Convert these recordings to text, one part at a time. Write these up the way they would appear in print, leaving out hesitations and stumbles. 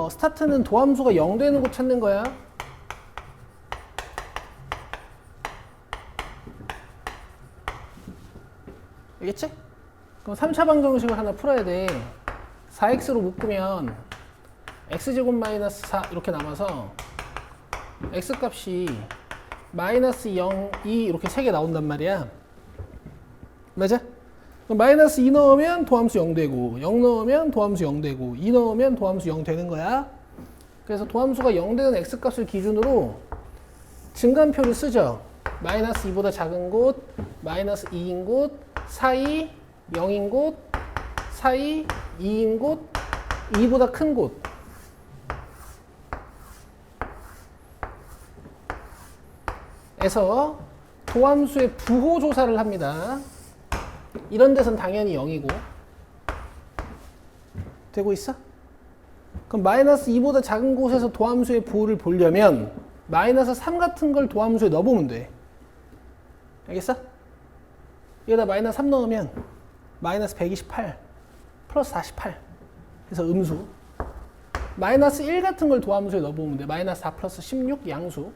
스타트는 도함수가 0 되는 곳 찾는 거야. 알겠지? 그럼 3차 방정식을 하나 풀어야 돼. 4x로 묶으면 x제곱 마이너스 4 이렇게 남아서 x값이 마이너스 0, 2 이렇게 3개 나온단 말이야. 맞아? 그럼 마이너스 2 넣으면 도함수 0 되고 0 넣으면 도함수 0 되고 2 넣으면 도함수 0 되는 거야. 그래서 도함수가 0 되는 x값을 기준으로 증간표를 쓰죠. 마이너스 2보다 작은 곳, 마이너스 2인 곳, 사이 0인 곳, 사이 2인 곳, 2보다 큰 곳. 에서 도함수의 부호 조사를 합니다. 이런 데선 당연히 0이고. 되고 있어? 그럼 마이너스 2보다 작은 곳에서 도함수의 부호를 보려면 마이너스 3 같은 걸 도함수에 넣어보면 돼. 알겠어? 여기다 마이너스 3 넣으면 마이너스 128 플러스 48 그래서 음수. 마이너스 1 같은 걸 도함수에 넣어보면 돼. 마이너스 4 플러스 16 양수.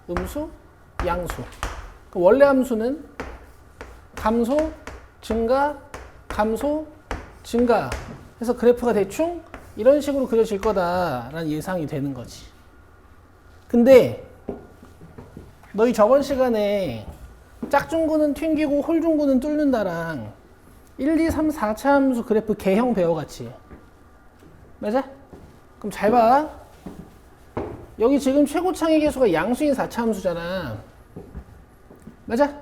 음수, 양수. 원래 함수는 감소, 증가, 감소, 증가 해서 그래프가 대충 이런 식으로 그려질 거다라는 예상이 되는 거지. 근데 너희 저번 시간에 짝중구는 튕기고 홀중구는 뚫는다랑 1, 2, 3, 4차 함수 그래프 개형 배워갔지. 맞아? 그럼 잘 봐. 여기 지금 최고창의 계수가 양수인 4차 함수잖아. 맞아?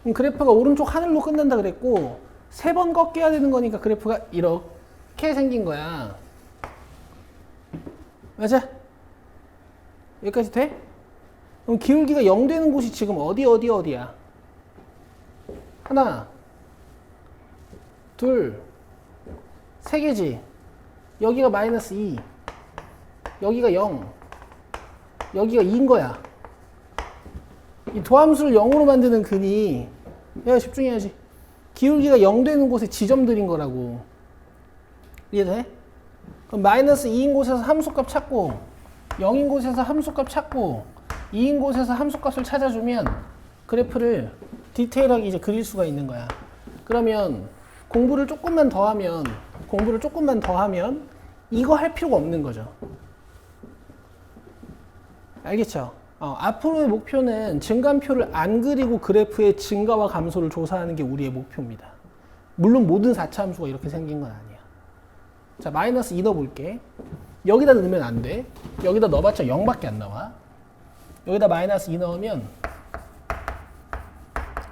그럼 그래프가 오른쪽 하늘로 끝난다 그랬고 3번 꺾여야 되는 거니까 그래프가 이렇게 생긴 거야. 맞아? 여기까지 돼? 그럼 기울기가 0 되는 곳이 지금 어디야? 하나, 둘, 3개지. 여기가 마이너스 2, 여기가 0, 여기가 2인 거야. 이 도함수를 0으로 만드는 근이, 야, 집중해야지. 기울기가 0 되는 곳에 지점들인 거라고. 이해돼? 그럼 마이너스 2인 곳에서 함수값 찾고, 0인 곳에서 함수값 찾고, 2인 곳에서 함수값을 찾아주면 그래프를 디테일하게 이제 그릴 수가 있는 거야. 그러면 공부를 조금만 더 하면 이거 할 필요가 없는 거죠. 알겠죠? 앞으로의 목표는 증간표를 안 그리고 그래프의 증가와 감소를 조사하는 게 우리의 목표입니다. 물론 모든 4차 함수가 이렇게 생긴 건 아니야. 자, 마이너스 2 넣어볼게. 여기다 넣으면 안 돼. 여기다 넣어봤자 0밖에 안 나와. 여기다 마이너스 2 넣으면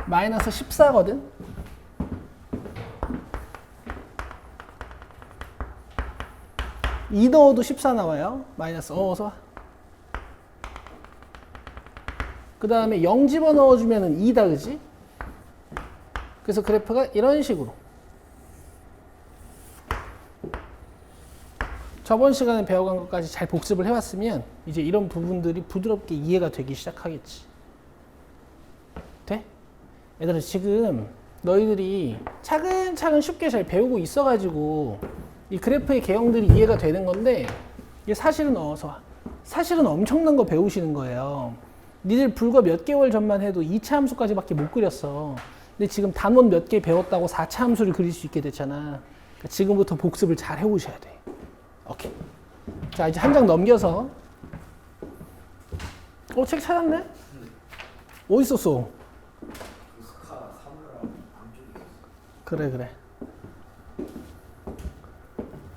마이너스 14거든? 이 넣어도 14 나와요. 마이너스 어서 와. 그 다음에 0 집어넣어주면 2다, 그지? 그래서 그래프가 이런 식으로. 저번 시간에 배워간 것까지 잘 복습을 해왔으면 이제 이런 부분들이 부드럽게 이해가 되기 시작하겠지. 돼? 얘들아, 지금 너희들이 차근차근 쉽게 잘 배우고 있어가지고 이 그래프의 개형들이 이해가 되는 건데, 이게 사실은 사실은 엄청난 거 배우시는 거예요. 니들 불과 몇 개월 전만 해도 2차 함수까지밖에 못 그렸어. 근데 지금 단원 몇 개 배웠다고 4차 함수를 그릴 수 있게 됐잖아. 그러니까 지금부터 복습을 잘 해오셔야 돼. 오케이. 자, 이제 한 장 넘겨서. 책 찾았네? 어디 있었어? 그래.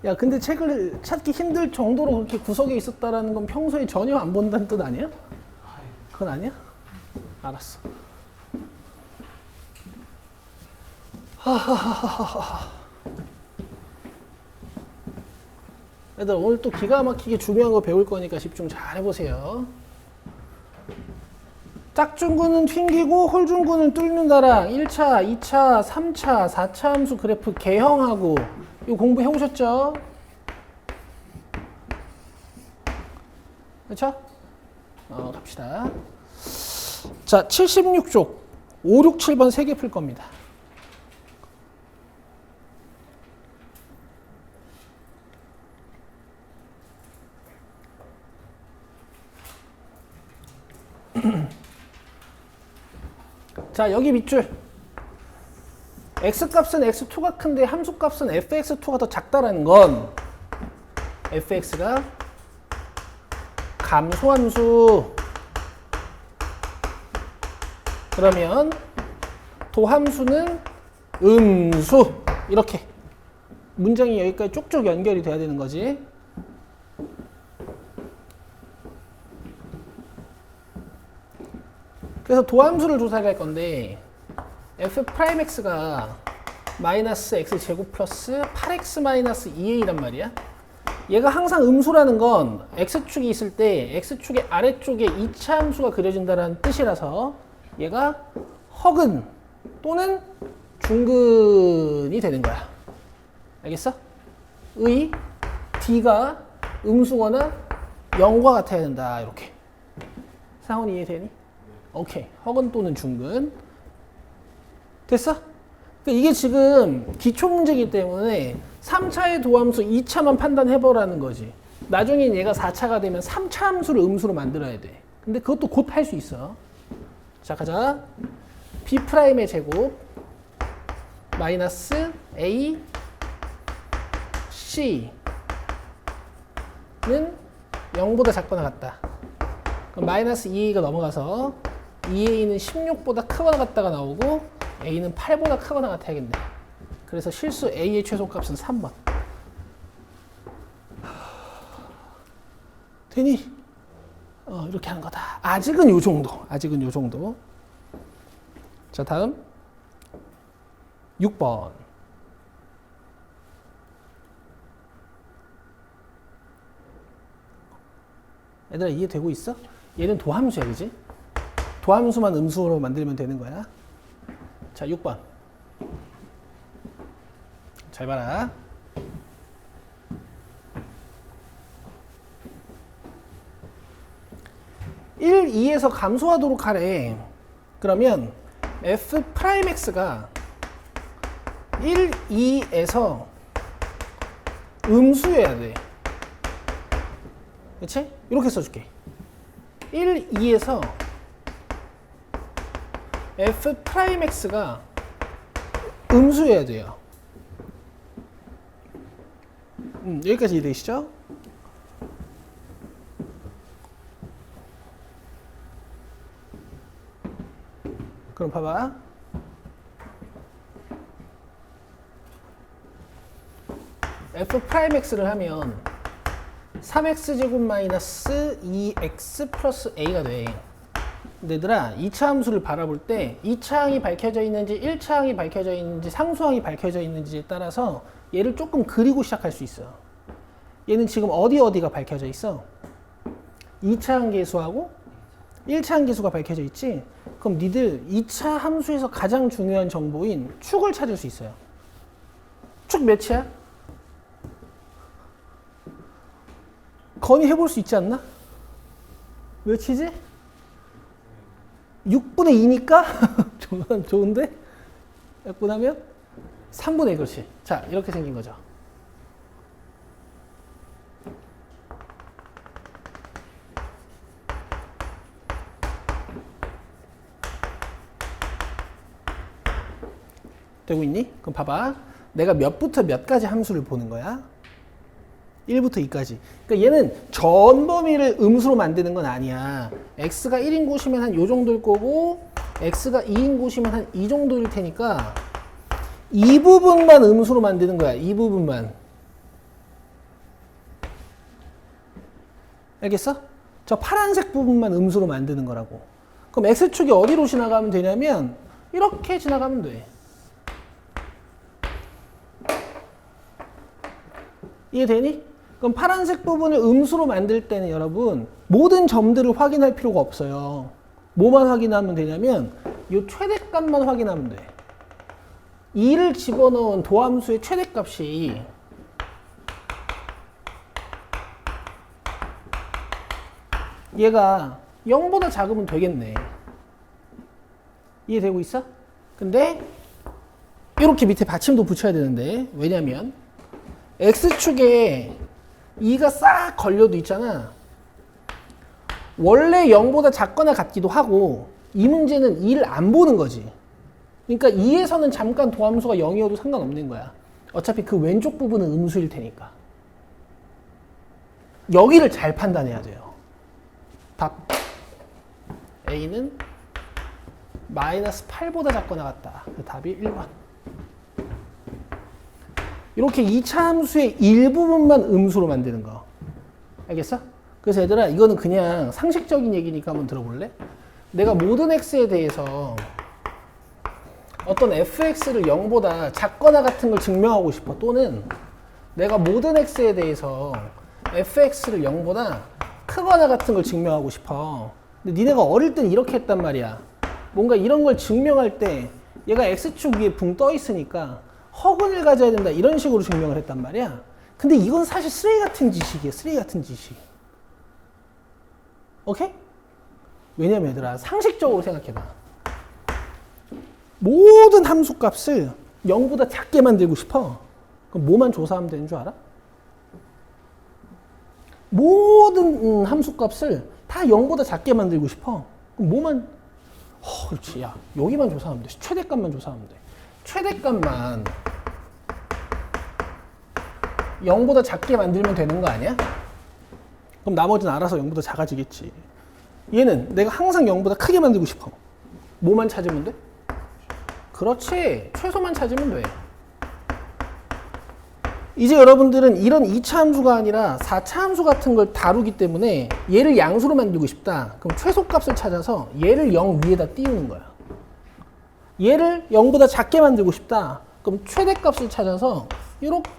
야, 근데 책을 찾기 힘들 정도로 그렇게 구석에 있었다라는 건 평소에 전혀 안 본다는 뜻 아니야? 그건 아니야? 알았어. 하하하하하. 얘들 오늘 또 기가 막히게 중요한 거 배울 거니까 집중 잘 해보세요. 짝중구는 튕기고 홀중구는 뚫는다랑 1차, 2차, 3차, 4차 함수 그래프 개형하고 이거 공부해 오셨죠? 그렇죠? 갑시다. 자, 76쪽 5, 6, 7번 3개 풀 겁니다. 자, 여기 밑줄. x값은 x2가 큰데 함수값은 fx2가 더 작다라는 건 fx가 감소함수. 그러면 도함수는 음수. 이렇게 문장이 여기까지 쭉쭉 연결이 돼야 되는 거지. 그래서 도함수를 조사를 할 건데 f'x가 마이너스 x제곱 플러스 8x 마이너스 2a란 말이야. 얘가 항상 음수라는 건 x축이 있을 때 x축의 아래쪽에 2차 함수가 그려진다는 뜻이라서 얘가 허근 또는 중근이 되는 거야. 알겠어? 의 d가 음수거나 0과 같아야 된다. 이렇게. 상훈이 이해되니? 오케이. 허근 또는 중근. 됐어? 그러니까 이게 지금 기초문제이기 때문에 3차의 도함수 2차만 판단해보라는 거지. 나중엔 얘가 4차가 되면 3차 함수를 음수로 만들어야 돼. 근데 그것도 곧 할 수 있어. 자, 가자. b'의 제곱 마이너스 a c는 0보다 작거나 같다. 그럼 마이너스 2a가 넘어가서 2a는 16보다 크거나 같다가 나오고 a는 8보다 크거나 같아야겠네. 그래서 실수 a의 최소값은 3번. 되니? 이렇게 하는 거다. 아직은 요 정도. 아직은 요 정도. 자, 다음 6번. 얘들아 이해되고 있어? 얘는 도함수야, 그지? 도함수만 음수로 만들면 되는 거야. 자, 6번. 잘 봐라. 1, 2에서 감소하도록 하래. 그러면 f'x가 1, 2에서 음수여야 돼. 그치? 이렇게 써줄게. 1, 2에서 f'x가 음수여야 돼요. 여기까지 이해되시죠? 그럼 봐봐. f'x를 하면 3x제곱 마이너스 2x 플러스 a가 돼. 근데 얘들아 2차 함수를 바라볼 때 2차 항이 밝혀져 있는지 1차 항이 밝혀져 있는지 상수항이 밝혀져 있는지에 따라서 얘를 조금 그리고 시작할 수 있어. 얘는 지금 어디가 밝혀져 있어? 2차 항계수하고 1차 항계수가 밝혀져 있지? 그럼 니들 2차 함수에서 가장 중요한 정보인 축을 찾을 수 있어요. 축 몇이야? 건의해볼 수 있지 않나? 몇이지? 6분의 2니까? 좋은데? 몇 분 하면? 3분의 2, 그렇지. 자, 이렇게 생긴 거죠. 되고 있니? 그럼 봐봐. 내가 몇부터 몇까지 함수를 보는 거야? 1부터 2까지. 그러니까 얘는 전 범위를 음수로 만드는 건 아니야. x가 1인 곳이면 한 요 정도일 거고 x가 2인 곳이면 한 이 정도일 테니까 이 부분만 음수로 만드는 거야. 이 부분만. 알겠어? 저 파란색 부분만 음수로 만드는 거라고. 그럼 x축이 어디로 지나가면 되냐면 이렇게 지나가면 돼. 이해되니? 그럼 파란색 부분을 음수로 만들 때는 여러분 모든 점들을 확인할 필요가 없어요. 뭐만 확인하면 되냐면 이 최대값만 확인하면 돼. 2를 집어넣은 도함수의 최대값이 얘가 0보다 작으면 되겠네. 이해되고 있어? 근데 이렇게 밑에 받침도 붙여야 되는데 왜냐면 X축에 2가 싹 걸려도 있잖아. 원래 0보다 작거나 같기도 하고 이 문제는 2를 안 보는 거지. 그러니까 2에서는 잠깐 도함수가 0이어도 상관없는 거야. 어차피 그 왼쪽 부분은 음수일 테니까. 여기를 잘 판단해야 돼요. 답. A는 마이너스 8보다 작거나 같다. 그 답이 1번. 이렇게 2차 함수의 일부분만 음수로 만드는 거. 알겠어? 그래서 얘들아, 이거는 그냥 상식적인 얘기니까 한번 들어볼래? 내가 모든 x에 대해서 어떤 fx를 0보다 작거나 같은 걸 증명하고 싶어. 또는 내가 모든 x에 대해서 fx를 0보다 크거나 같은 걸 증명하고 싶어. 근데 니네가 어릴 땐 이렇게 했단 말이야. 뭔가 이런 걸 증명할 때 얘가 x축 위에 붕 떠 있으니까 허근을 가져야 된다. 이런 식으로 증명을 했단 말이야. 근데 이건 사실 쓰레기 같은 지식이야. 쓰레기 같은 지식. 오케이? 왜냐면 얘들아, 상식적으로 생각해봐. 모든 함수값을 0보다 작게 만들고 싶어. 그럼 뭐만 조사하면 되는 줄 알아? 모든 함수값을 다 0보다 작게 만들고 싶어. 그럼 뭐만, 그렇지. 야, 여기만 조사하면 돼. 최대값만 조사하면 돼. 최대값만 0보다 작게 만들면 되는 거 아니야? 그럼 나머지는 알아서 0보다 작아지겠지. 얘는 내가 항상 0보다 크게 만들고 싶어. 뭐만 찾으면 돼? 그렇지. 최소만 찾으면 돼. 이제 여러분들은 이런 2차 함수가 아니라 4차 함수 같은 걸 다루기 때문에 얘를 양수로 만들고 싶다. 그럼 최소값을 찾아서 얘를 0 위에다 띄우는 거야. 얘를 0보다 작게 만들고 싶다. 그럼 최대값을 찾아서 이렇게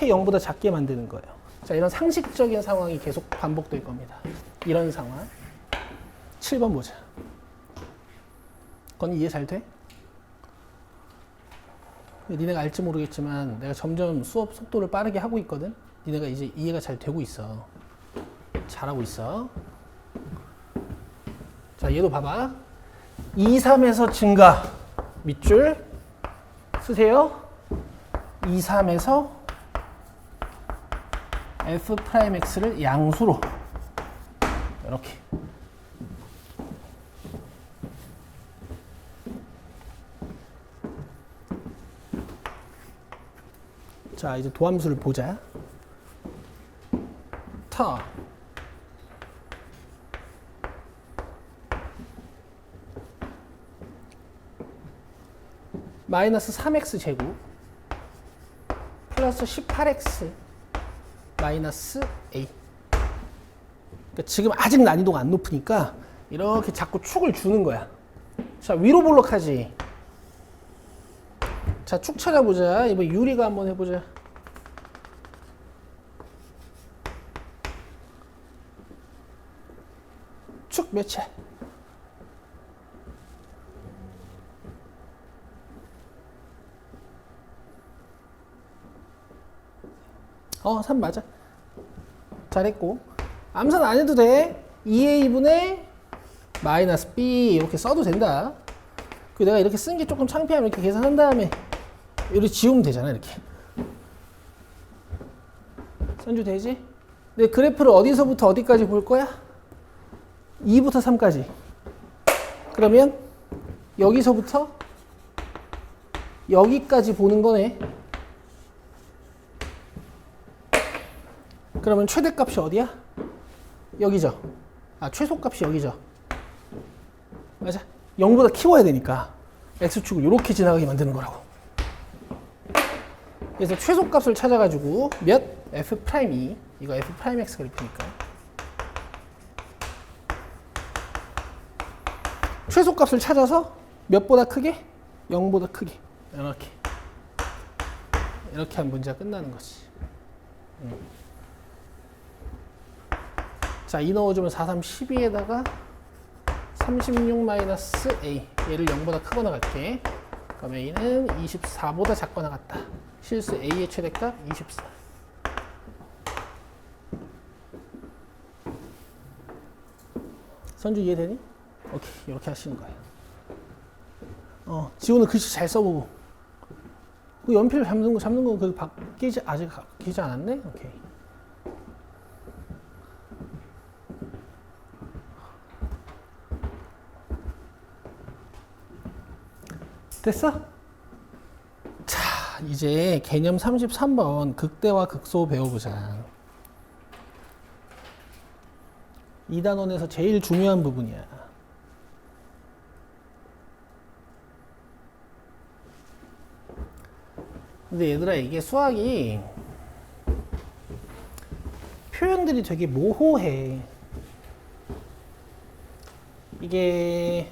0보다 작게 만드는 거예요. 자, 이런 상식적인 상황이 계속 반복될 겁니다. 이런 상황. 7번 보자. 그건 이해 잘 돼? 니네가 알지 모르겠지만 내가 점점 수업 속도를 빠르게 하고 있거든? 니네가 이제 이해가 잘 되고 있어. 잘하고 있어. 자, 얘도 봐봐. 2, 3에서 증가. 밑줄 쓰세요. 2, 3에서 f'x를 양수로 이렇게. 자, 이제 도함수를 보자. 터 마이너스 3x 제곱 플러스 18x 마이너스 a. 그러니까 지금 아직 난이도가 안 높으니까 이렇게 자꾸 축을 주는 거야. 자, 위로 볼록하지. 자, 축 찾아보자. 이번 유리가 한번 해보자. 축 몇이야? 어, 3 맞아. 잘했고. 암산 안 해도 돼. 2a분의 마이너스 b 이렇게 써도 된다. 그리고 내가 이렇게 쓴 게 조금 창피하면 이렇게 계산한 다음에 이렇게 지우면 되잖아. 이렇게. 선주 되지? 내 그래프를 어디서부터 어디까지 볼 거야? 2부터 3까지. 그러면 여기서부터 여기까지 보는 거네. 그러면 최대값이 어디야? 여기죠. 아, 최소값이 여기죠. 맞아. 0보다 키워야 되니까 x축을 이렇게 지나가게 만드는 거라고. 그래서 최소값을 찾아가지고 몇? f'2. 이거 f'x 그래프니까. 최소값을 찾아서 몇보다 크게? 0보다 크게. 이렇게. 이렇게 하면 문제가 끝나는 거지. 자, 2 넣어주면 4, 3, 12에다가 36-a. 얘를 0보다 크거나 같게. 그럼 a는 24보다 작거나 같다. 실수 a의 최대값 24. 선주 이해되니? 오케이, 이렇게 하시는 거예요. 지호는 글씨 잘 써보고. 그 연필 잡는 거 그 바뀌지, 아직 바뀌지 않았네? 오케이. 됐어? 자, 이제 개념 33번 극대와 극소 배워보자. 2단원에서 제일 중요한 부분이야. 근데 얘들아, 이게 수학이 표현들이 되게 모호해. 이게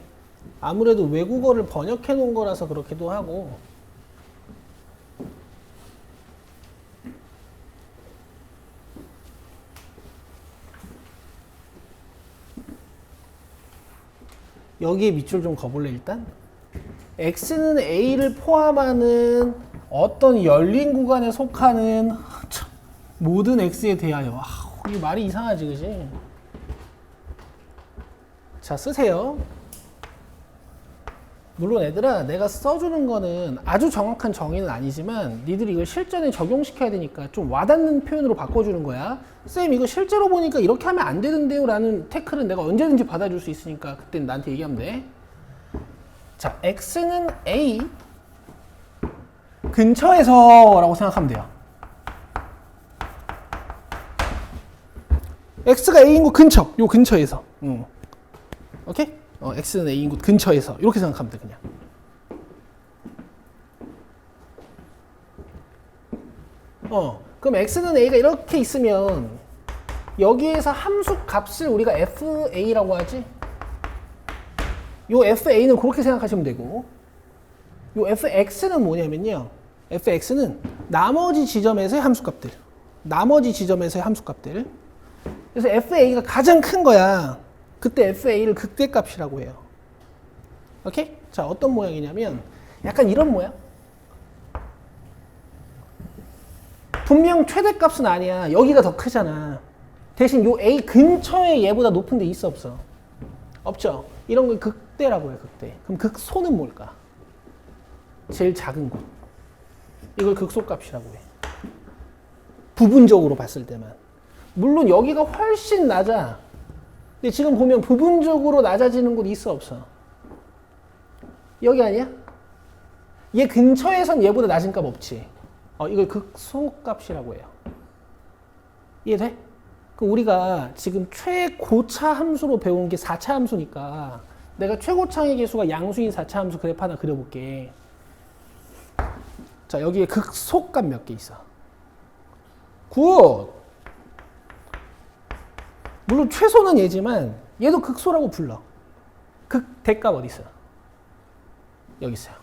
아무래도 외국어를 번역해 놓은 거라서 그렇기도 하고, 여기에 밑줄 좀 그어볼래 일단? x는 a를 포함하는 어떤 열린 구간에 속하는 모든 x에 대하여. 이 말이 이상하지, 그지? 자, 쓰세요. 물론 얘들아, 내가 써주는 거는 아주 정확한 정의는 아니지만 니들이 이걸 실전에 적용시켜야 되니까 좀 와닿는 표현으로 바꿔주는 거야. 쌤, 이거 실제로 보니까 이렇게 하면 안 되는데요 라는 태클은 내가 언제든지 받아줄 수 있으니까 그땐 나한테 얘기하면 돼. 자, x는 a 근처에서 라고 생각하면 돼요. x가 a인 곳 근처, 요 근처에서. 오케이? x는 a인 곳 근처에서 이렇게 생각하면 돼. 그냥 그럼 x는 a가 이렇게 있으면 여기에서 함수 값을 우리가 fa라고 하지. 요 fa는 그렇게 생각하시면 되고, 요 fx는 뭐냐면요, fx는 나머지 지점에서의 함수값들, 그래서 fa가 가장 큰 거야. 그때 fa를 극대값이라고 해요. 오케이? 자, 어떤 모양이냐면 약간 이런 모양. 분명 최대값은 아니야. 여기가 더 크잖아. 대신 요 a 근처에 얘보다 높은 데 있어, 없어? 없죠? 이런 걸 극대라고 해요. 극대. 그럼 극소는 뭘까? 제일 작은 곳. 이걸 극소값이라고 해. 부분적으로 봤을 때만. 물론 여기가 훨씬 낮아. 근데 지금 보면 부분적으로 낮아지는 곳 있어, 없어? 여기 아니야? 얘 근처에선 얘보다 낮은 값 없지. 이걸 극소값이라고 해요. 이해돼? 그럼 우리가 지금 최고차 함수로 배운 게 4차 함수니까 내가 최고차의 개수가 양수인 4차 함수 그래프 하나 그려볼게. 자, 여기에 극소값 몇 개 있어. 굿! 물론 최소는 얘지만 얘도 극소라고 불러. 극대값 어디 있어? 여기 있어요.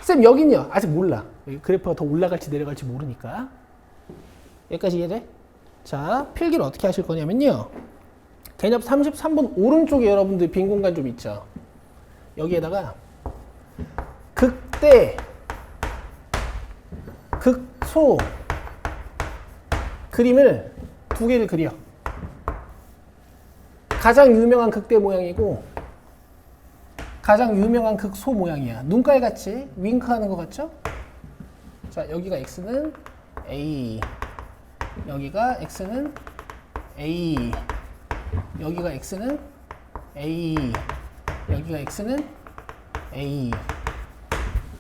쌤, 여긴요? 아직 몰라. 여기 그래프가 더 올라갈지 내려갈지 모르니까. 여기까지 이해돼? 자, 필기를 어떻게 하실 거냐면요, 개념 33번 오른쪽에 여러분들 빈 공간 좀 있죠? 여기에다가 극대, 극소 그림을 두 개를 그려. 가장 유명한 극대 모양이고 가장 유명한 극소 모양이야. 눈깔같이 윙크하는 것 같죠? 자, 여기가 x는 a, 여기가 x는 a, 여기가 x는 a, 여기가 x는 a.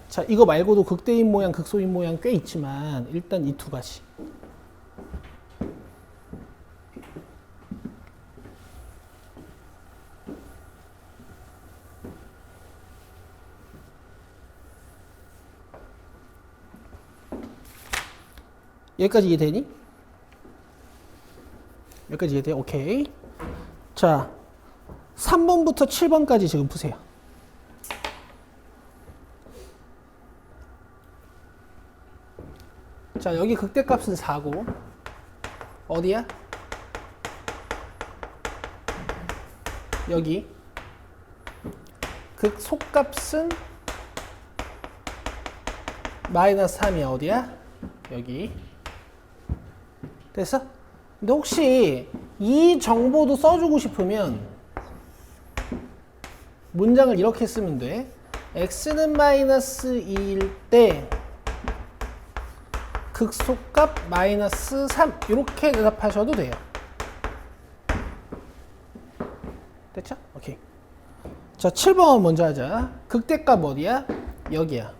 자, 이거 말고도 극대인 모양, 극소인 모양 꽤 있지만 일단 이 두 가지. 여기까지 이해되니? 여기까지 이해돼? 오케이. 자, 3번부터 7번까지 지금 푸세요. 자, 여기 극대값은 4고 어디야? 여기 극소값은 마이너스 3이야. 어디야? 여기. 됐어? 근데 혹시 이 정보도 써주고 싶으면 문장을 이렇게 쓰면 돼. x는 마이너스 2일 때 극소값 마이너스 3 이렇게 대답하셔도 돼요. 됐죠? 오케이. 자, 7번 먼저 하자. 극대값 어디야? 여기야.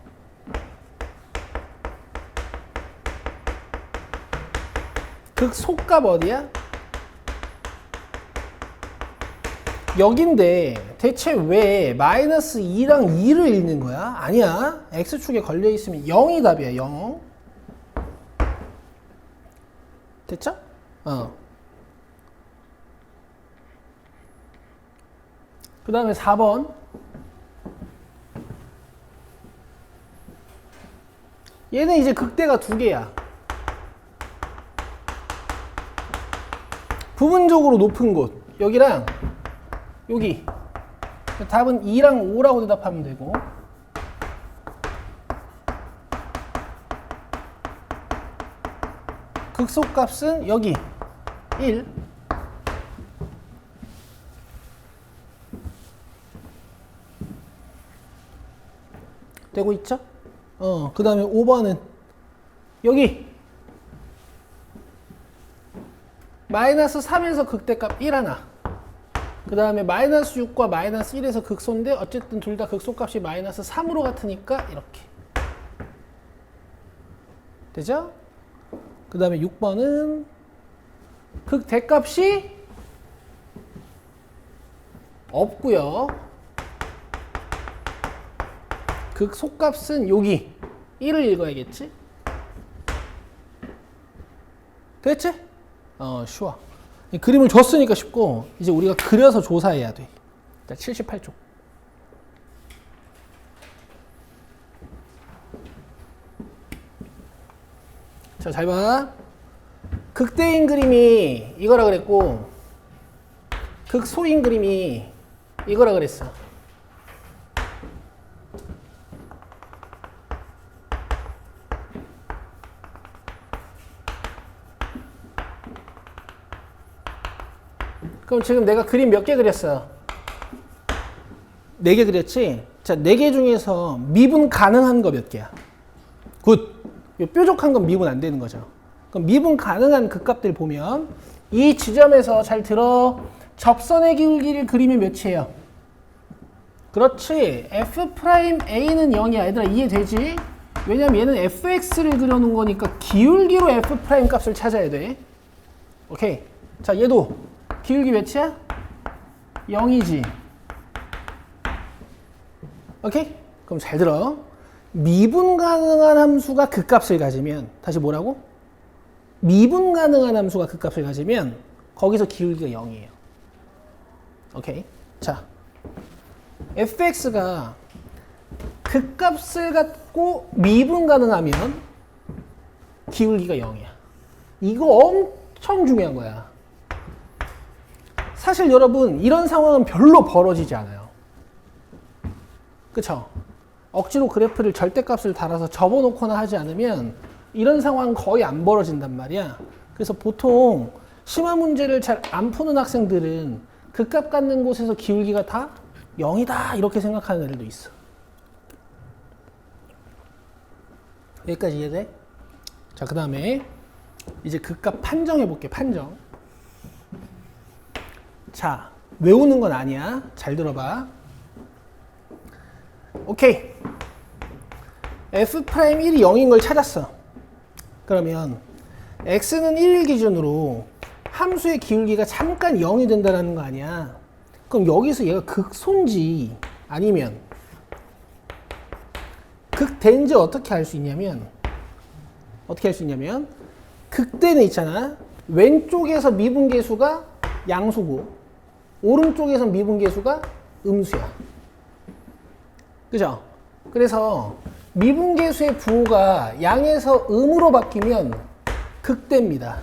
극소값 어디야? 여긴데 대체 왜 마이너스 2랑 2를 읽는 거야? 아니야. x축에 걸려있으면 0이 답이야. 0. 됐죠? 그 다음에 4번. 얘는 이제 극대가 두 개야. 부분적으로 높은 곳. 여기랑 여기. 답은 2랑 5라고 대답하면 되고. 극소값은 여기 1. 되고 있죠? 그 다음에 5번은 여기 마이너스 3에서 극대값 1 하나. 그 다음에 마이너스 6과 마이너스 1에서 극소인데 어쨌든 둘 다 극소값이 마이너스 3으로 같으니까 이렇게. 되죠? 그 다음에 6번은 극대값이 없고요. 극소값은 여기 1을 읽어야겠지? 됐지? 쉬워. 이 그림을 줬으니까 쉽고 이제 우리가 그려서 조사해야 돼. 자, 78쪽. 자, 잘 봐. 극대인 그림이 이거라 그랬고 극소인 그림이 이거라 그랬어. 그럼 지금 내가 그림 몇 개 그렸어? 4개 그렸지? 자, 4개 중에서 미분 가능한 거 몇 개야? 굿. 이 뾰족한 건 미분 안 되는 거죠. 그럼 미분 가능한 극값들 보면 이 지점에서 잘 들어. 접선의 기울기를 그리면 몇이에요? 그렇지. F'A는 0이야. 얘들아 이해되지? 왜냐면 얘는 fx를 그려놓은 거니까 기울기로 F' 값을 찾아야 돼. 오케이. 자, 얘도 기울기 몇이야? 0이지. 오케이? 그럼 잘 들어. 미분 가능한 함수가 극값을 가지면 다시 뭐라고? 미분 가능한 함수가 극값을 가지면 거기서 기울기가 0이에요. 오케이? 자, fx가 극값을 갖고 미분 가능하면 기울기가 0이야. 이거 엄청 중요한 거야. 사실 여러분 이런 상황은 별로 벌어지지 않아요. 그쵸? 억지로 그래프를 절대값을 달아서 접어놓거나 하지 않으면 이런 상황은 거의 안 벌어진단 말이야. 그래서 보통 심화 문제를 잘 안 푸는 학생들은 극값 갖는 곳에서 기울기가 다 0이다 이렇게 생각하는 애들도 있어. 여기까지 이해돼? 자, 그 다음에 이제 극값 판정해 볼게. 판정. 자, 외우는 건 아니야. 잘 들어봐. 오케이. F'1이 0인 걸 찾았어. 그러면 x는 1 기준으로 함수의 기울기가 잠깐 0이 된다는 거 아니야. 그럼 여기서 얘가 극소인지 아니면 극대인지 어떻게 알 수 있냐면 극대는 있잖아. 왼쪽에서 미분계수가 양수고 오른쪽에서 미분계수가 음수야. 그죠? 그래서 미분계수의 부호가 양에서 음으로 바뀌면 극대입니다.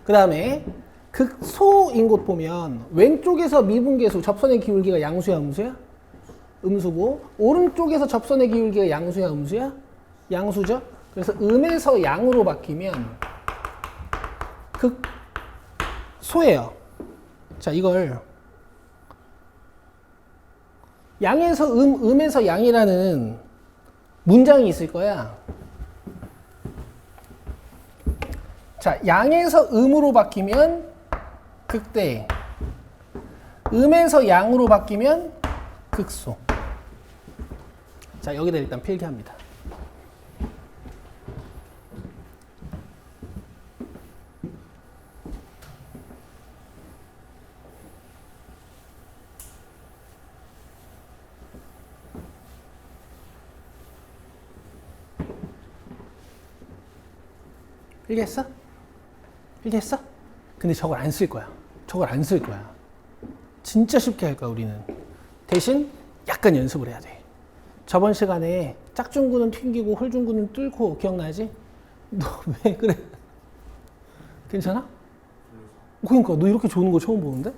그 다음에 극소인 곳 보면 왼쪽에서 미분계수 접선의 기울기가 양수야 음수야? 음수고 오른쪽에서 접선의 기울기가 양수야 음수야? 양수죠? 그래서 음에서 양으로 바뀌면 극소예요. 자, 이걸 양에서 음에서 양이라는 문장이 있을 거야. 자, 양에서 음으로 바뀌면 극대, 음에서 양으로 바뀌면 극소. 자, 여기다 일단 필기합니다. 필기했어? 필기했어? 근데 저걸 안 쓸 거야. 저걸 안 쓸 거야. 진짜 쉽게 할 거야, 우리는. 대신 약간 연습을 해야 돼. 저번 시간에 짝중구는 튕기고 홀중구는 뚫고 기억나지? 너 왜 그래? 괜찮아? 그러니까 너 이렇게 조는 거 처음 보는데?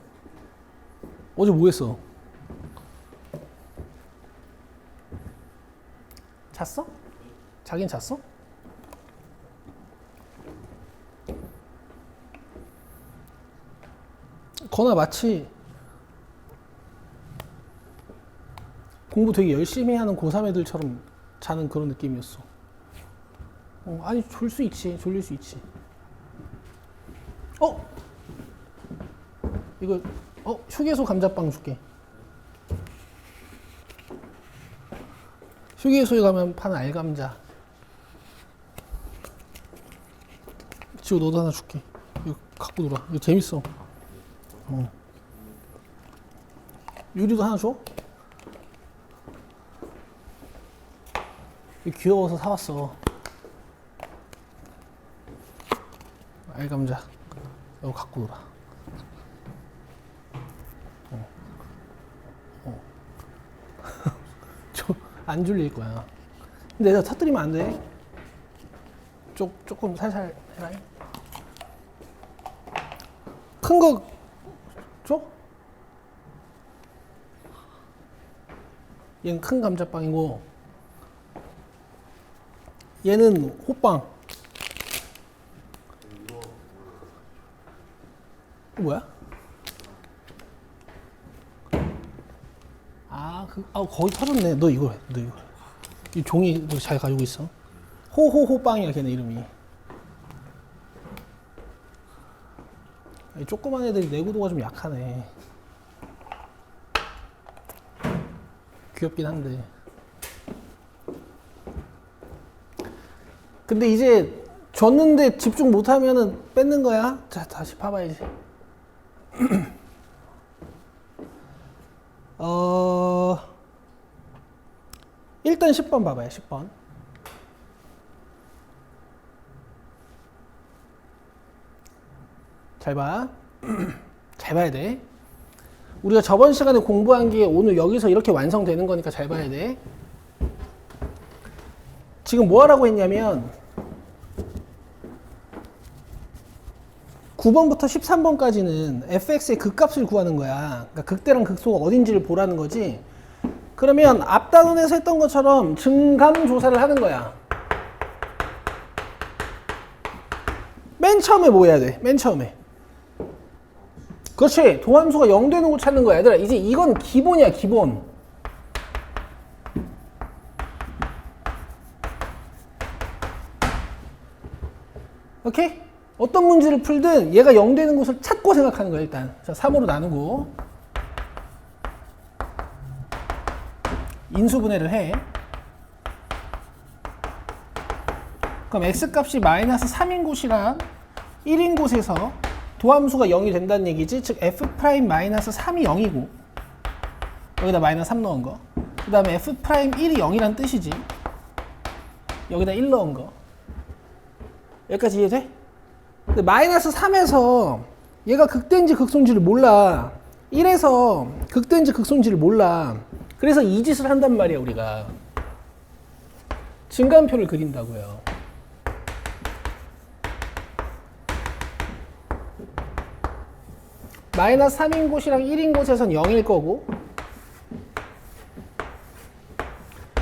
어제 뭐 했어? 잤어? 자긴 잤어? 거나 마치 공부 되게 열심히 하는 고3 애들처럼 자는 그런 느낌이었어. 아니 졸 수 있지. 졸릴 수 있지. 이거 휴게소 감자빵 줄게. 휴게소에 가면 파는 알감자. 지호 너도 하나 줄게. 이거 갖고 놀아. 이거 재밌어. 유리도 하나 줘? 이거 귀여워서 사왔어. 알감자. 이거 갖고 놀아. 안 줄릴 거야. 근데 내가 터뜨리면 안 돼. 조금 살살 해라. 큰 거 줘? 얘는 큰 감자빵이고 얘는 호빵. 뭐야? 거의 터졌네. 너 이거 해. 이 종이 너 잘 가지고 있어. 호빵이야, 걔네 이름이. 조그만 애들이 내구도가 좀 약하네. 귀엽긴 한데. 근데 이제 줬는데 집중 못하면은 뺏는 거야. 자, 다시 봐봐야지. 일단 10번 봐봐요. 10번. 잘 봐. 잘 봐야 돼. 우리가 저번 시간에 공부한 게 오늘 여기서 이렇게 완성되는 거니까 잘 봐야 돼. 지금 뭐 하라고 했냐면 9번부터 13번까지는 fx의 극값을 구하는 거야. 그러니까 극대랑 극소가 어딘지를 보라는 거지. 그러면 앞 단원에서 했던 것처럼 증감 조사를 하는 거야. 맨 처음에 뭐 해야 돼? 맨 처음에. 그렇지. 도함수가 0 되는 거 찾는 거야. 얘들아, 이제 이건 기본이야, 기본. 오케이? 어떤 문제를 풀든 얘가 0 되는 곳을 찾고 생각하는 거야, 일단. 자, 3으로 나누고. 인수분해를 해. 그럼 x값이 마이너스 3인 곳이랑 1인 곳에서 도함수가 0이 된다는 얘기지. 즉 f 프라임 마이너스 3이 0이고 여기다 마이너스 3 넣은 거. 그 다음에 f 프라임 1이 0이란 뜻이지. 여기다 1 넣은 거. 여기까지 이해돼? 근데 마이너스 3에서 얘가 극대인지 극소인지를 몰라. 1에서 극대인지 극소인지를 몰라. 그래서 이 짓을 한단 말이야, 우리가. 증감표를 그린다고요. 마이너스 3인 곳이랑 1인 곳에선 0일 거고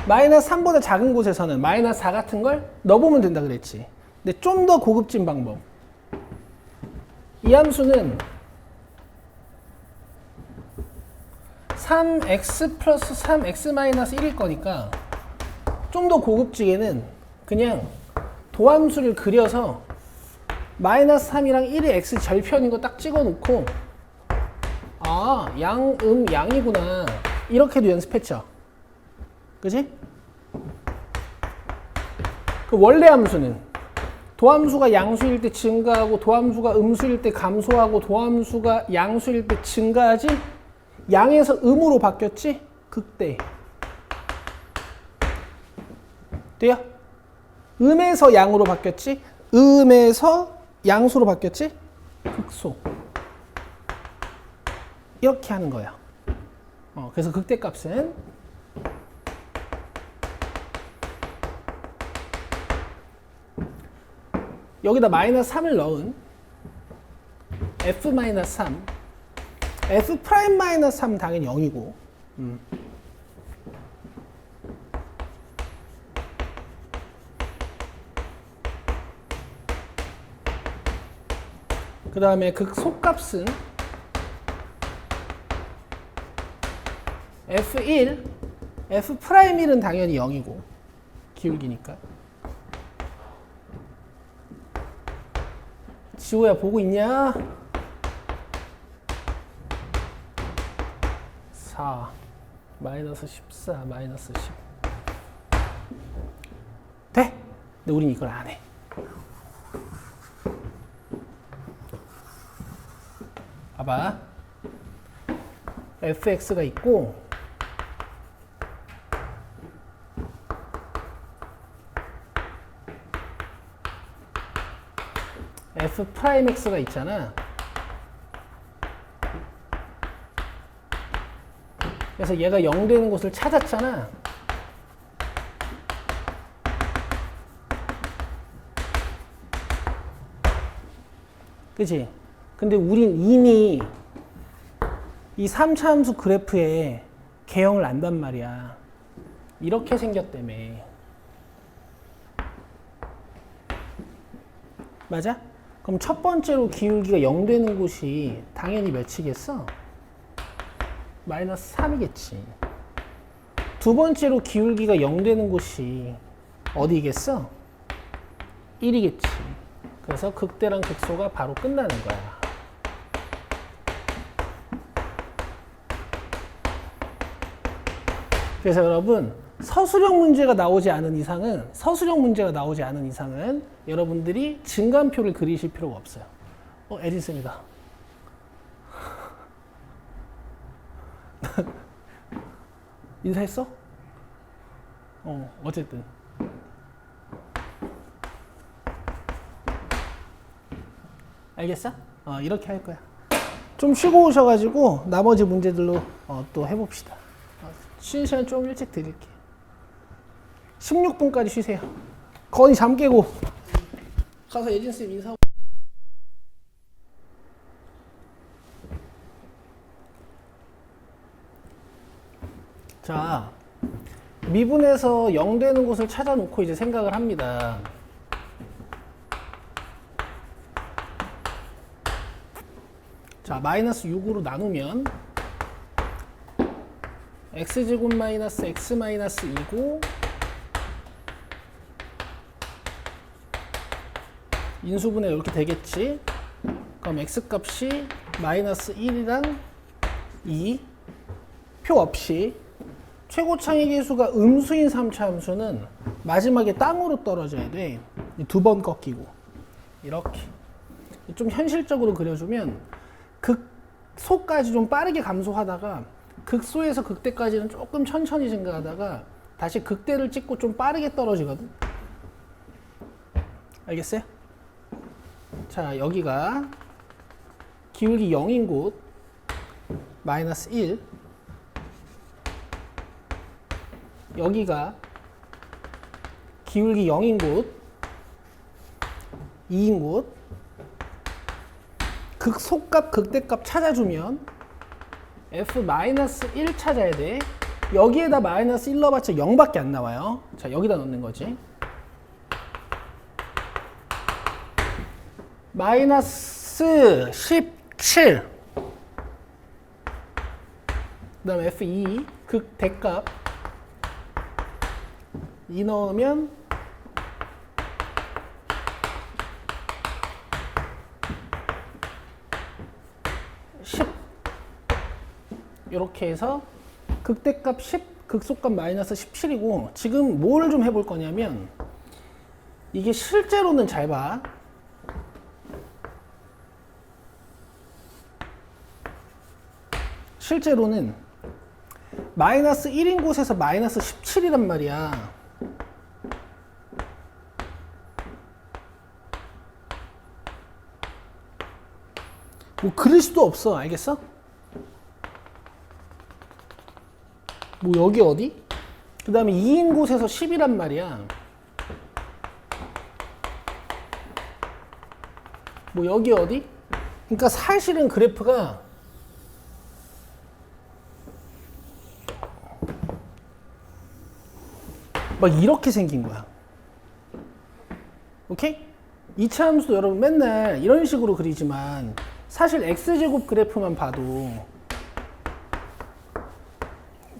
마이너스 3보다 작은 곳에서는 마이너스 4 같은 걸 넣어보면 된다 그랬지. 근데 좀 더 고급진 방법. 이 함수는 3x 플러스 3x 마이너스 1일 거니까 좀 더 고급지게는 그냥 도함수를 그려서 마이너스 3이랑 1이 x 절편인 거 딱 찍어 놓고 아, 양이구나. 이렇게도 연습했죠. 그지? 그 원래 함수는 도함수가 양수일 때 증가하고 도함수가 음수일 때 감소하고 도함수가 양수일 때 증가하지? 양에서 음으로 바뀌었지? 극대. 돼요? 음에서 양으로 바뀌었지? 음에서 양수로 바뀌었지? 극소. 이렇게 하는 거야. 그래서 극대값은 여기다 마이너스 3을 넣은 f-3 f'-3 당연히 0이고 그 다음에 극소값은 f1 f'1은 당연히 0이고 기울기니까. 지호야 보고 있냐? 4 마이너스 14 마이너스 10 돼? 근데 우린 이걸 안 해. 봐봐. fx가 있고 f'x가 있잖아. 그래서 얘가 0 되는 곳을 찾았잖아. 그치? 근데 우린 이미 이 3차 함수 그래프에 개형을 안단 말이야. 이렇게 생겼다며. 맞아? 그럼 첫 번째로 기울기가 0 되는 곳이 당연히 몇이겠어? 마이너스 3이겠지. 두 번째로 기울기가 0 되는 곳이 어디겠어? 1이겠지. 그래서 극대랑 극소가 바로 끝나는 거야. 그래서 여러분 서술형 문제가 나오지 않은 이상은 여러분들이 증간표를 그리실 필요가 없어요. 에디슨이다. 인사했어? 어쨌든. 알겠어? 이렇게 할 거야. 좀 쉬고 오셔가지고 나머지 문제들로 또 해봅시다. 쉬는 시간 좀 일찍 드릴게. 16분까지 쉬세요. 건이 잠 깨고 가서 예진쌤 인사하고. 자, 미분에서 0 되는 곳을 찾아놓고 이제 생각을 합니다. 자, 마이너스 6으로 나누면 x제곱 마이너스 x 마이너스 2고 인수분해 이렇게 되겠지. 그럼 x값이 마이너스 1이랑 2 표 없이 최고창의 계수가 음수인 3차 함수는 마지막에 땅으로 떨어져야 돼. 두 번 꺾이고 이렇게 좀 현실적으로 그려주면 극소까지 좀 빠르게 감소하다가 극소에서 극대까지는 조금 천천히 증가하다가 다시 극대를 찍고 좀 빠르게 떨어지거든. 알겠어요? 자, 여기가 기울기 0인 곳 마이너스 1, 여기가 기울기 0인 곳 2인 곳, 극소값 극대값 찾아주면 f-1 찾아야 돼. 여기에다 마이너스 1 넣어봤자 0밖에 안 나와요. 자, 여기다 넣는 거지. 마이너스 17. 그 다음에 f2 극대값 2 넣으면 10. 이렇게 해서 극대값 10, 극소값 마이너스 17이고 지금 뭘 좀 해볼 거냐면 이게 실제로는 잘 봐. 실제로는 마이너스 1인 곳에서 마이너스 17이란 말이야. 뭐 그릴 수도 없어. 알겠어? 뭐 여기 어디? 그 다음에 2인 곳에서 10이란 말이야. 뭐 여기 어디? 그러니까 사실은 그래프가 막 이렇게 생긴 거야. 오케이? 2차 함수도 여러분 맨날 이런 식으로 그리지만 사실 x제곱 그래프만 봐도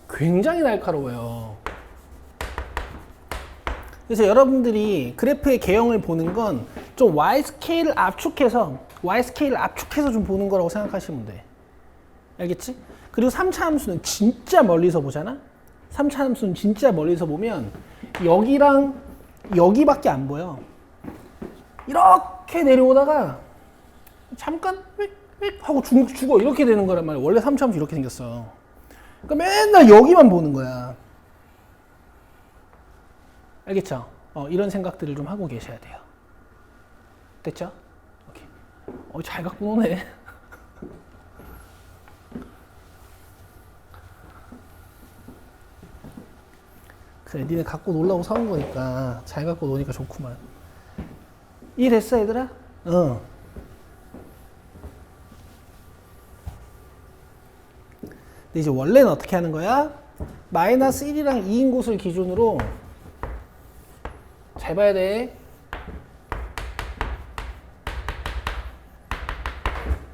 굉장히 날카로워요. 그래서 여러분들이 그래프의 개형을 보는 건 좀 y스케일을 압축해서 좀 보는 거라고 생각하시면 돼. 알겠지? 그리고 3차 함수는 진짜 멀리서 보잖아? 3차 함수는 진짜 멀리서 보면 여기랑 여기밖에 안 보여. 이렇게 내려오다가 잠깐 휙휙 하고 죽어 이렇게 되는 거란 말이야. 원래 3차 함수 이렇게 생겼어. 그러니까 맨날 여기만 보는 거야. 알겠죠? 이런 생각들을 좀 하고 계셔야 돼요. 됐죠? 오케이. 잘 갖고 노네. 그래, 니네 갖고 놀라고 사온 거니까 잘 갖고 노니까 좋구만. 이해됐어, 얘들아? 근데 이제 원래는 어떻게 하는 거야? 마이너스 1이랑 2인 곳을 기준으로 잘 봐야 돼.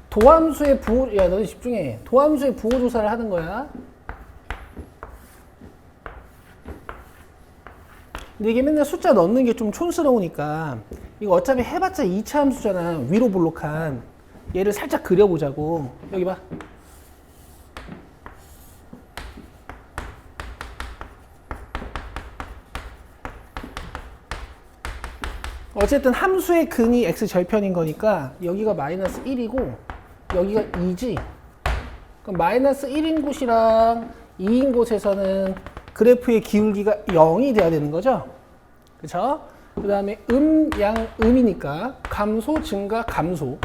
도함수의 부호, 야, 너네 집중해. 도함수의 부호 조사를 하는 거야. 근데 이게 맨날 숫자 넣는 게 좀 촌스러우니까 이거 어차피 해봤자 2차 함수잖아. 위로 볼록한. 얘를 살짝 그려보자고. 여기 봐. 어쨌든 함수의 근이 x 절편인 거니까 여기가 마이너스 1이고 여기가 2지. 그럼 마이너스 1인 곳이랑 2인 곳에서는 그래프의 기울기가 0이 돼야 되는 거죠. 그쵸? 그 다음에 양, 음이니까 감소, 증가, 감소.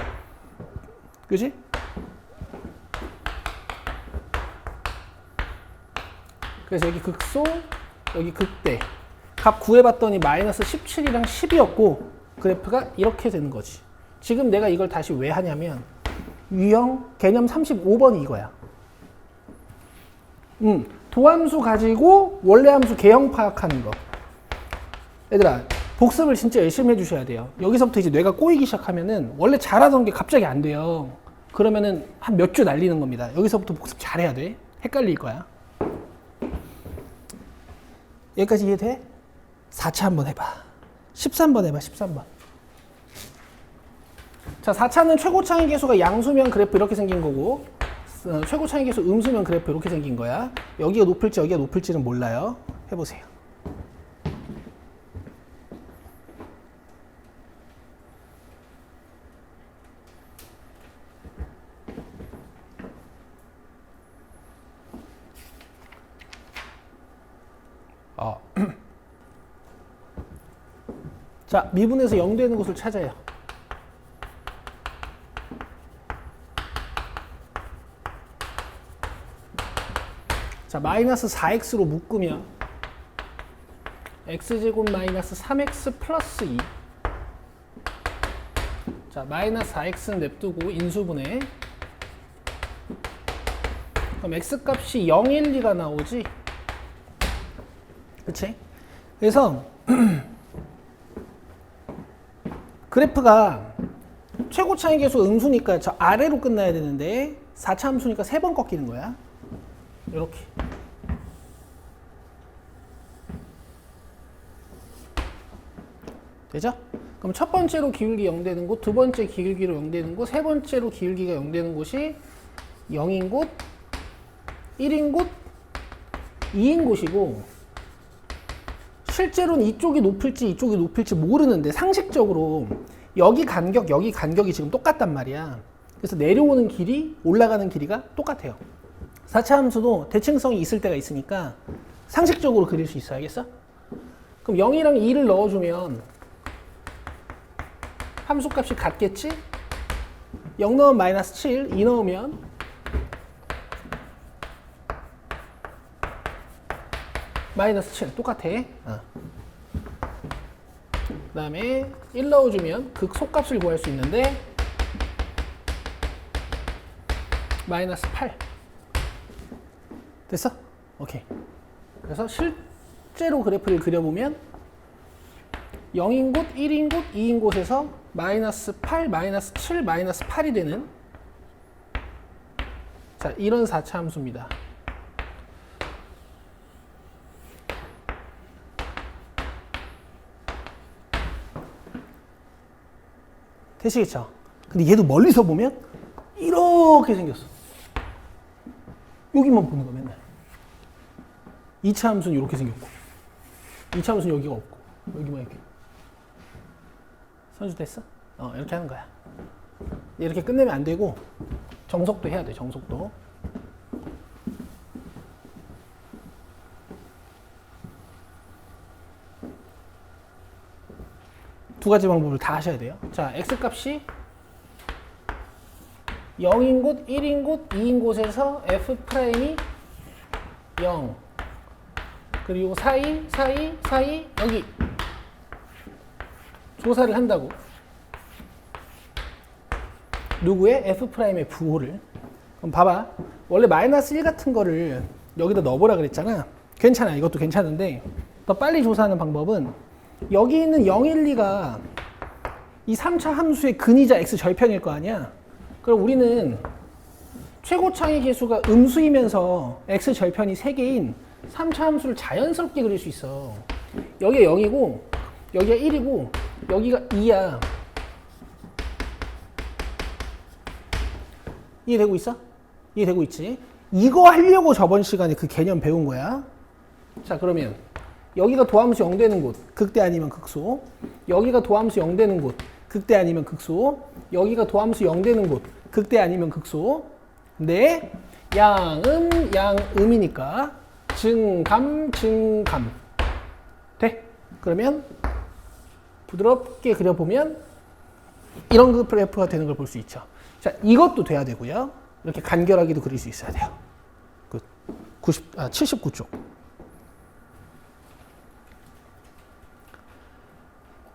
그지? 그래서 여기 극소, 여기 극대. 값 구해봤더니 마이너스 17이랑 10이었고 그래프가 이렇게 되는 거지. 지금 내가 이걸 다시 왜 하냐면 유형 개념 35번이 이거야. 도함수 가지고 원래 함수 개형 파악하는 거. 얘들아, 복습을 진짜 열심히 해주셔야 돼요. 여기서부터 이제 뇌가 꼬이기 시작하면은 원래 잘하던 게 갑자기 안 돼요. 그러면은 한 몇 주 날리는 겁니다. 여기서부터 복습 잘해야 돼. 헷갈릴 거야. 여기까지 이해돼? 4차 한번 해봐. 13번 해봐, 13번. 자, 4차는 최고차의 계수가 양수면 그래프 이렇게 생긴 거고 최고차의 계수 음수면 그래프 이렇게 생긴 거야. 여기가 높을지 여기가 높을지는 몰라요. 해보세요. 자, 미분에서 0 되는 곳을 찾아요. 자, 마이너스 4x로 묶으면 x제곱 마이너스 3x 플러스 2. 자, 마이너스 4x는 냅두고 인수분해. 그럼 x값이 0, 1, 2가 나오지? 그치? 그래서 그래프가 최고차의 계수 음수니까 저 아래로 끝나야 되는데 4차 함수니까 3번 꺾이는 거야. 이렇게. 되죠? 그럼 첫 번째로 기울기 0 되는 곳, 두 번째 기울기로 0 되는 곳, 세 번째로 기울기가 0 되는 곳이 0인 곳, 1인 곳, 2인 곳이고 실제로는 이쪽이 높을지 이쪽이 높을지 모르는데 상식적으로 여기 간격이 지금 똑같단 말이야. 그래서 내려오는 길이 올라가는 길이가 똑같아요. 4차 함수도 대칭성이 있을 때가 있으니까 상식적으로 그릴 수 있어. 알겠어? 그럼 0이랑 2를 넣어주면 함수값이 같겠지? 0 넣으면 마이너스 7, 2 넣으면 마이너스 7 똑같아. 그 다음에 1 넣어주면 극소값을 구할 수 있는데 마이너스 8 됐어? 오케이. 그래서 실제로 그래프를 그려보면 0인 곳, 1인 곳, 2인 곳에서 마이너스 8, 마이너스 7, 마이너스 8이 되는 자 이런 4차 함수입니다. 되시겠죠? 근데 얘도 멀리서 보면 이렇게 생겼어. 여기만 보는 거 맨날. 2차 함수는 이렇게 생겼고 2차 함수는 여기가 없고 여기만 이렇게. 선수 됐어? 이렇게 하는 거야. 이렇게 끝내면 안 되고 정속도 해야 돼. 정속도. 두 가지 방법을 다 하셔야 돼요. 자, x값이 0인 곳, 1인 곳, 2인 곳에서 f'이 0 그리고 사이 여기 조사를 한다고. 누구의? f'의 부호를. 그럼 봐봐. 원래 마이너스 1 같은 거를 여기다 넣어보라 그랬잖아. 괜찮아. 이것도 괜찮은데 더 빨리 조사하는 방법은 여기 있는 0, 1, 2가 이 3차 함수의 근이자 x 절편일 거 아니야. 그럼 우리는 최고차의 계수가 음수이면서 x 절편이 3개인 3차 함수를 자연스럽게 그릴 수 있어. 여기가 0이고 여기가 1이고 여기가 2야. 이해되고 있어? 이해되고 있지? 이거 하려고 저번 시간에 그 개념 배운 거야. 자, 그러면 여기가 도함수 0 되는 곳, 극대 아니면 극소. 여기가 도함수 0 되는 곳, 극대 아니면 극소. 여기가 도함수 0 되는 곳, 극대 아니면 극소. 근데 양음이니까 증감. 돼? 그러면 부드럽게 그려보면 이런 그래프가 되는 걸 볼 수 있죠. 자, 이것도 돼야 되고요. 이렇게 간결하게도 그릴 수 있어야 돼요. 79쪽.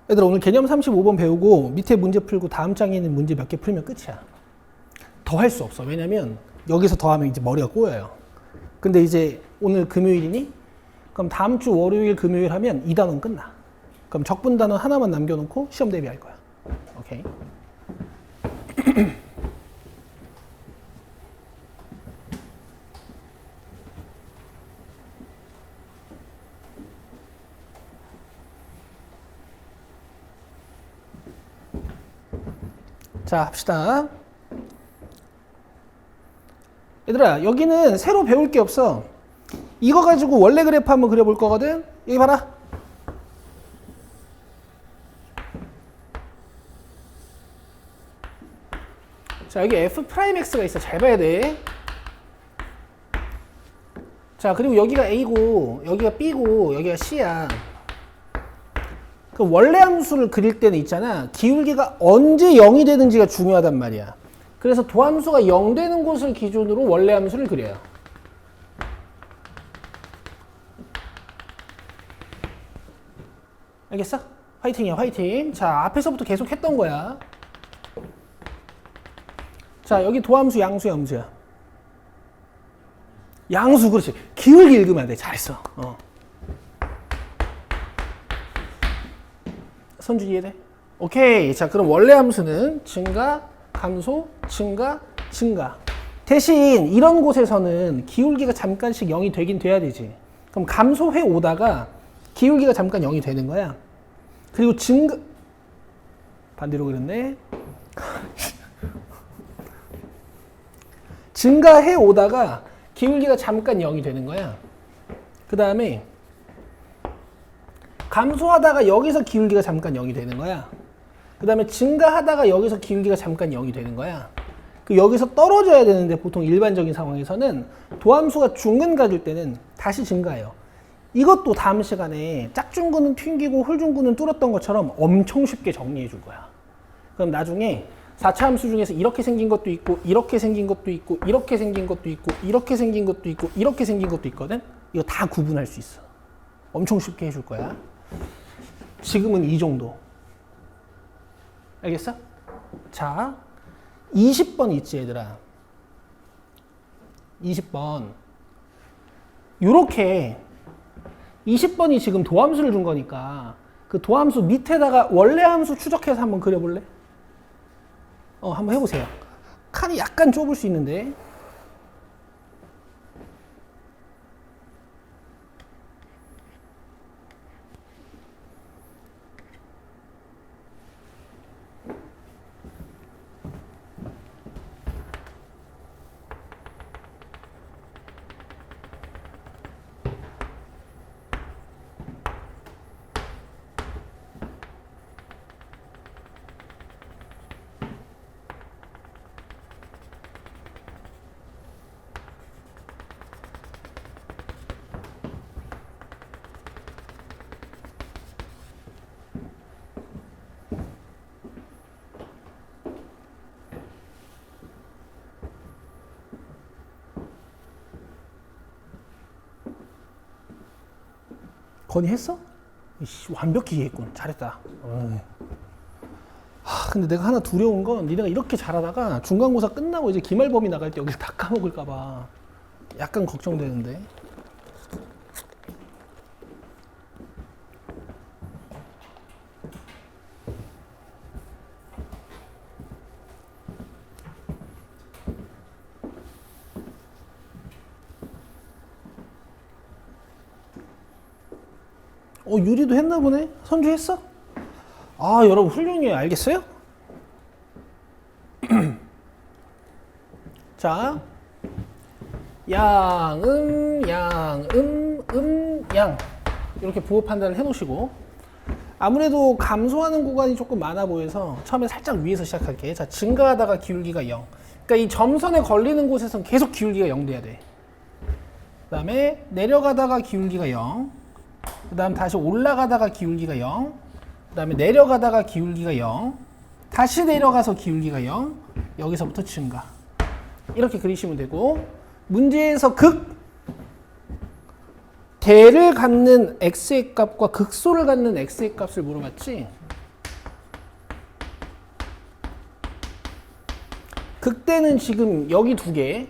얘들아, 오늘 개념 35번 배우고 밑에 문제 풀고 다음 장에 있는 문제 몇 개 풀면 끝이야. 더 할 수 없어. 왜냐면 여기서 더 하면 이제 머리가 꼬여요. 근데 이제 오늘 금요일이니? 그럼 다음 주 월요일, 금요일 하면 2단원 끝나. 그럼 적분 단원 하나만 남겨놓고 시험 대비할 거야. 오케이. 자, 합시다. 얘들아, 여기는 새로 배울 게 없어. 이거 가지고 원래 그래프 한번 그려볼 거거든. 여기 봐라. 자, 여기 f'x가 있어. 잘 봐야 돼. 자, 그리고 여기가 a고 여기가 b고 여기가 c야. 그 원래 함수를 그릴 때는 있잖아. 기울기가 언제 0이 되는지가 중요하단 말이야. 그래서 도함수가 0 되는 곳을 기준으로 원래 함수를 그려요. 알겠어? 화이팅이야, 화이팅. 자, 앞에서부터 계속 했던 거야. 자, 여기 도함수 양수야, 음수야? 양수, 그렇지. 기울기 읽으면 안 돼. 잘했어. 선준 이해돼? 오케이. 자, 그럼 원래 함수는 증가, 감소, 증가. 대신 이런 곳에서는 기울기가 잠깐씩 0이 되긴 돼야 되지. 그럼 감소해 오다가 기울기가 잠깐 0이 되는 거야. 그리고 증가, 반대로 그렸네. 증가해 오다가 기울기가 잠깐 0이 되는 거야. 그 다음에 감소하다가 여기서 기울기가 잠깐 0이 되는 거야. 그 다음에 증가하다가 여기서 기울기가 잠깐 0이 되는 거야. 그 여기서 떨어져야 되는데 보통 일반적인 상황에서는 도함수가 중근각일 때는 다시 증가해요. 이것도 다음 시간에 짝중근은 튕기고 홀중근은 뚫었던 것처럼 엄청 쉽게 정리해 줄 거야. 그럼 나중에 4차 함수 중에서 이렇게 생긴 것도 있고 이렇게 생긴 것도 있고 이렇게 생긴 것도 있고 이렇게 생긴 것도 있고 이렇게 생긴 것도 있거든. 이거 다 구분할 수 있어. 엄청 쉽게 해줄 거야. 지금은 이 정도. 알겠어? 자, 20번 있지 얘들아. 20번. 요렇게 20번이 지금 도함수를 준 거니까 그 도함수 밑에다가 원래 함수 추적해서 한번 그려볼래? 한번 해보세요. 칸이 약간 좁을 수 있는데. 건의했어? 완벽히 이해했군. 잘했다. 근데 내가 하나 두려운 건 니네가 이렇게 잘하다가 중간고사 끝나고 이제 기말범위 나갈 때 여기서 다 까먹을까봐 약간 걱정되는데. 유리도 했나 보네? 선주 했어? 여러분 훌륭해요. 알겠어요? 자, 양. 이렇게 부호 판단을 해 놓으시고, 아무래도 감소하는 구간이 조금 많아 보여서 처음에 살짝 위에서 시작할게. 자, 증가하다가 기울기가 0. 그러니까 이 점선에 걸리는 곳에선 계속 기울기가 0 돼야 돼. 그 다음에 내려가다가 기울기가 0. 그 다음 다시 올라가다가 기울기가 0. 그 다음에 내려가다가 기울기가 0. 다시 내려가서 기울기가 0. 여기서부터 증가. 이렇게 그리시면 되고, 문제에서 대를 갖는 x의 값과 극소를 갖는 x의 값을 물어봤지. 극대는 지금 여기 두 개.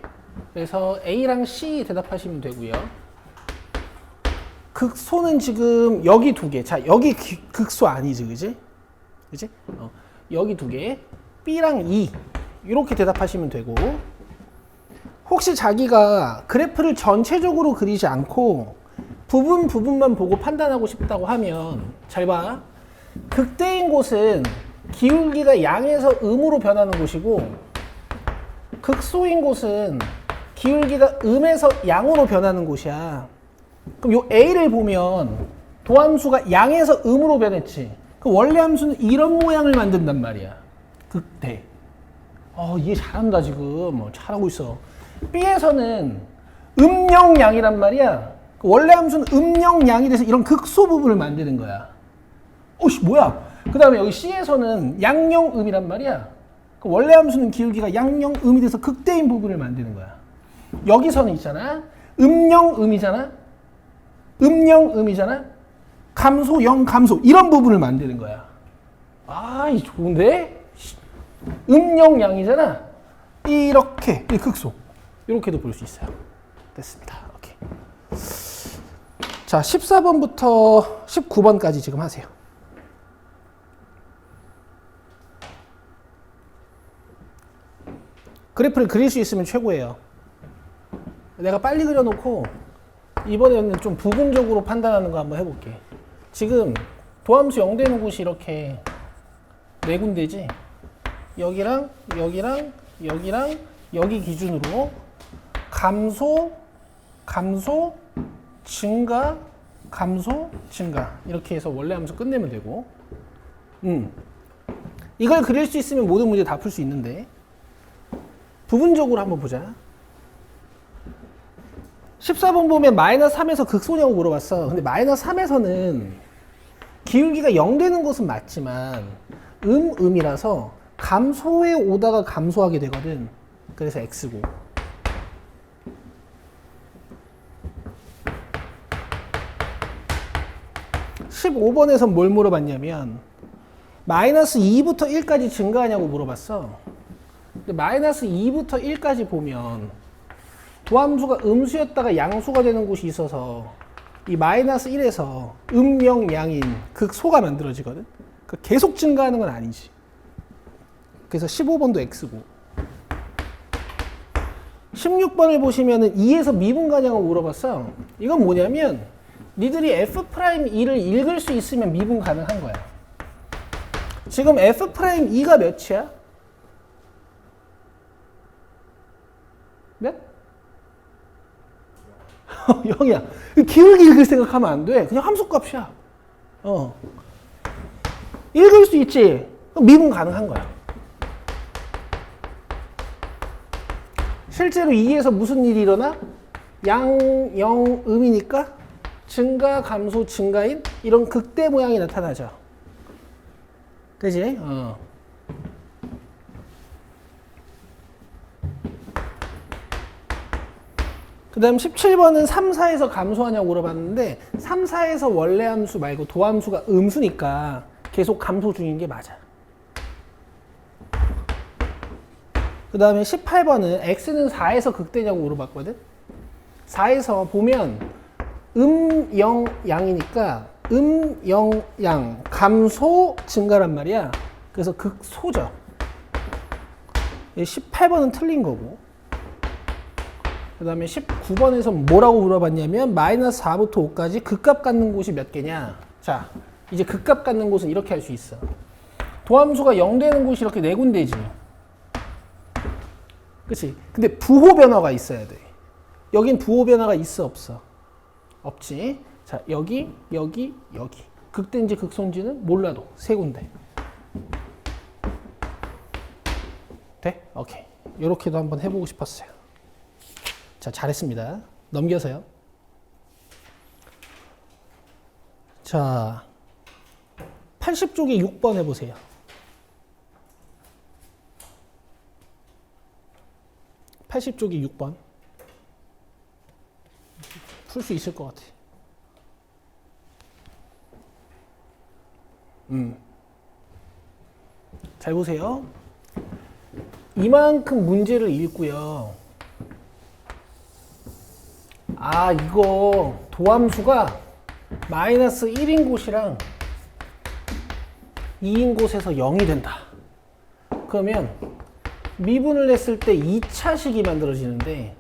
그래서 A랑 C 대답하시면 되고요. 극소는 지금 여기 두 개. 자, 여기 극소 아니지, 그지? 그지? 여기 두 개. B랑 E. 이렇게 대답하시면 되고, 혹시 자기가 그래프를 전체적으로 그리지 않고 부분만 보고 판단하고 싶다고 하면, 잘 봐. 극대인 곳은 기울기가 양에서 음으로 변하는 곳이고, 극소인 곳은 기울기가 음에서 양으로 변하는 곳이야. 그럼 요 A를 보면 도함수가 양에서 음으로 변했지. 그럼 원래 함수는 이런 모양을 만든단 말이야. 극대. 이해 잘한다 지금. 잘하고 있어. B에서는 음영양이란 말이야. 원래 함수는 음영양이 돼서 이런 극소 부분을 만드는 거야. 뭐야? 그 다음에 여기 C에서는 양영음이란 말이야. 원래 함수는 기울기가 양영음이 돼서 극대인 부분을 만드는 거야. 여기서는 있잖아. 음영음이잖아. 음영음이잖아. 감소, 영감소 이런 부분을 만드는 거야. 이 좋은데? 음영양이잖아. 이렇게 이 극소. 이렇게도 볼 수 있어요. 됐습니다. 오케이. 자, 14번부터 19번까지 지금 하세요. 그래프를 그릴 수 있으면 최고예요. 내가 빨리 그려놓고 이번에는 좀 부분적으로 판단하는 거 한번 해볼게. 지금 도함수 0 되는 곳이 이렇게 네 군데지. 여기랑 여기랑 여기랑 여기 기준으로 감소, 감소, 증가, 감소, 증가 이렇게 해서 원래 함수 끝내면 되고 이걸 그릴 수 있으면 모든 문제 다 풀 수 있는데 부분적으로 한번 보자. 14번 보면 마이너스 3에서 극소냐고 물어봤어. 근데 마이너스 3에서는 기울기가 0 되는 것은 맞지만 음이라서 감소해 오다가 감소하게 되거든. 그래서 x고. (15번에선) 뭘 물어봤냐면 마이너스 2부터 1까지 증가하냐고 물어봤어. 근데 마이너스 2부터 1까지 보면 도함수가 음수였다가 양수가 되는 곳이 있어서 이 마이너스 1에서 음영 양인 극소가 만들어지거든. 그러니까 계속 증가하는 건 아니지. 그래서 15번도 x고. 16번을 보시면은 2에서 미분 가냐고 물어봤어. 이건 뭐냐면 니들이 F'E를 읽을 수 있으면 미분 가능한 거야. 지금 F'E가 몇이야? 몇? 0이야. 기울기 읽을 생각하면 안 돼. 그냥 함수값이야. 읽을 수 있지. 그럼 미분 가능한 거야. 실제로 2에서 무슨 일이 일어나? 양, 영, 음이니까 증가, 감소, 증가인 이런 극대 모양이 나타나죠. 그지? 그 다음 17번은 3, 4에서 감소하냐고 물어봤는데 3, 4에서 원래 함수 말고 도함수가 음수니까 계속 감소 중인 게 맞아. 그 다음에 18번은 x는 4에서 극대냐고 물어봤거든. 4에서 보면 영, 양이니까 영, 양, 감소, 증가란 말이야. 그래서 극소죠. 18번은 틀린 거고. 그 다음에 19번에서 뭐라고 물어봤냐면 마이너스 4부터 5까지 극값 갖는 곳이 몇 개냐. 자, 이제 극값 갖는 곳은 이렇게 할 수 있어. 도함수가 0 되는 곳이 이렇게 네 군데지. 그치? 근데 부호 변화가 있어야 돼. 여긴 부호 변화가 있어, 없어? 없지. 자, 여기, 여기, 여기. 극대인지 극소인지는 몰라도 세 군데. 돼? 오케이. 요렇게도 한번 해보고 싶었어요. 자, 잘했습니다. 넘겨서요. 자, 80쪽에 6번 해보세요. 80쪽이 6번. 풀 수 있을 것 같아. 잘 보세요. 이만큼 문제를 읽고요. 아, 이거 도함수가 마이너스 1인 곳이랑 2인 곳에서 0이 된다. 그러면 미분을 했을 때 2차식이 만들어지는데,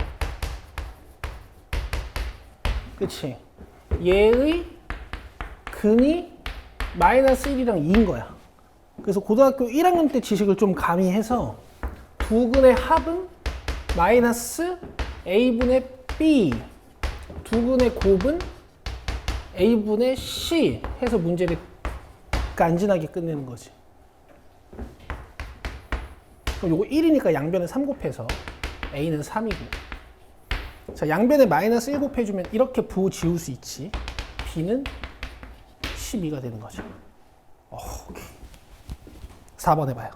그치? 얘의 근이 마이너스 1이랑 2인 거야. 그래서 고등학교 1학년 때 지식을 좀 가미해서 두 근의 합은 마이너스 a분의 b, 두 근의 곱은 a분의 c 해서 문제를 간지나게 끝내는 거지. 그럼 요거 1이니까 양변에 3 곱해서 a는 3이고, 자, 양변에 마이너스 1 곱해주면 이렇게 부호 지울 수 있지. b는 12가 되는 거죠. 오케이. 4번 해봐요.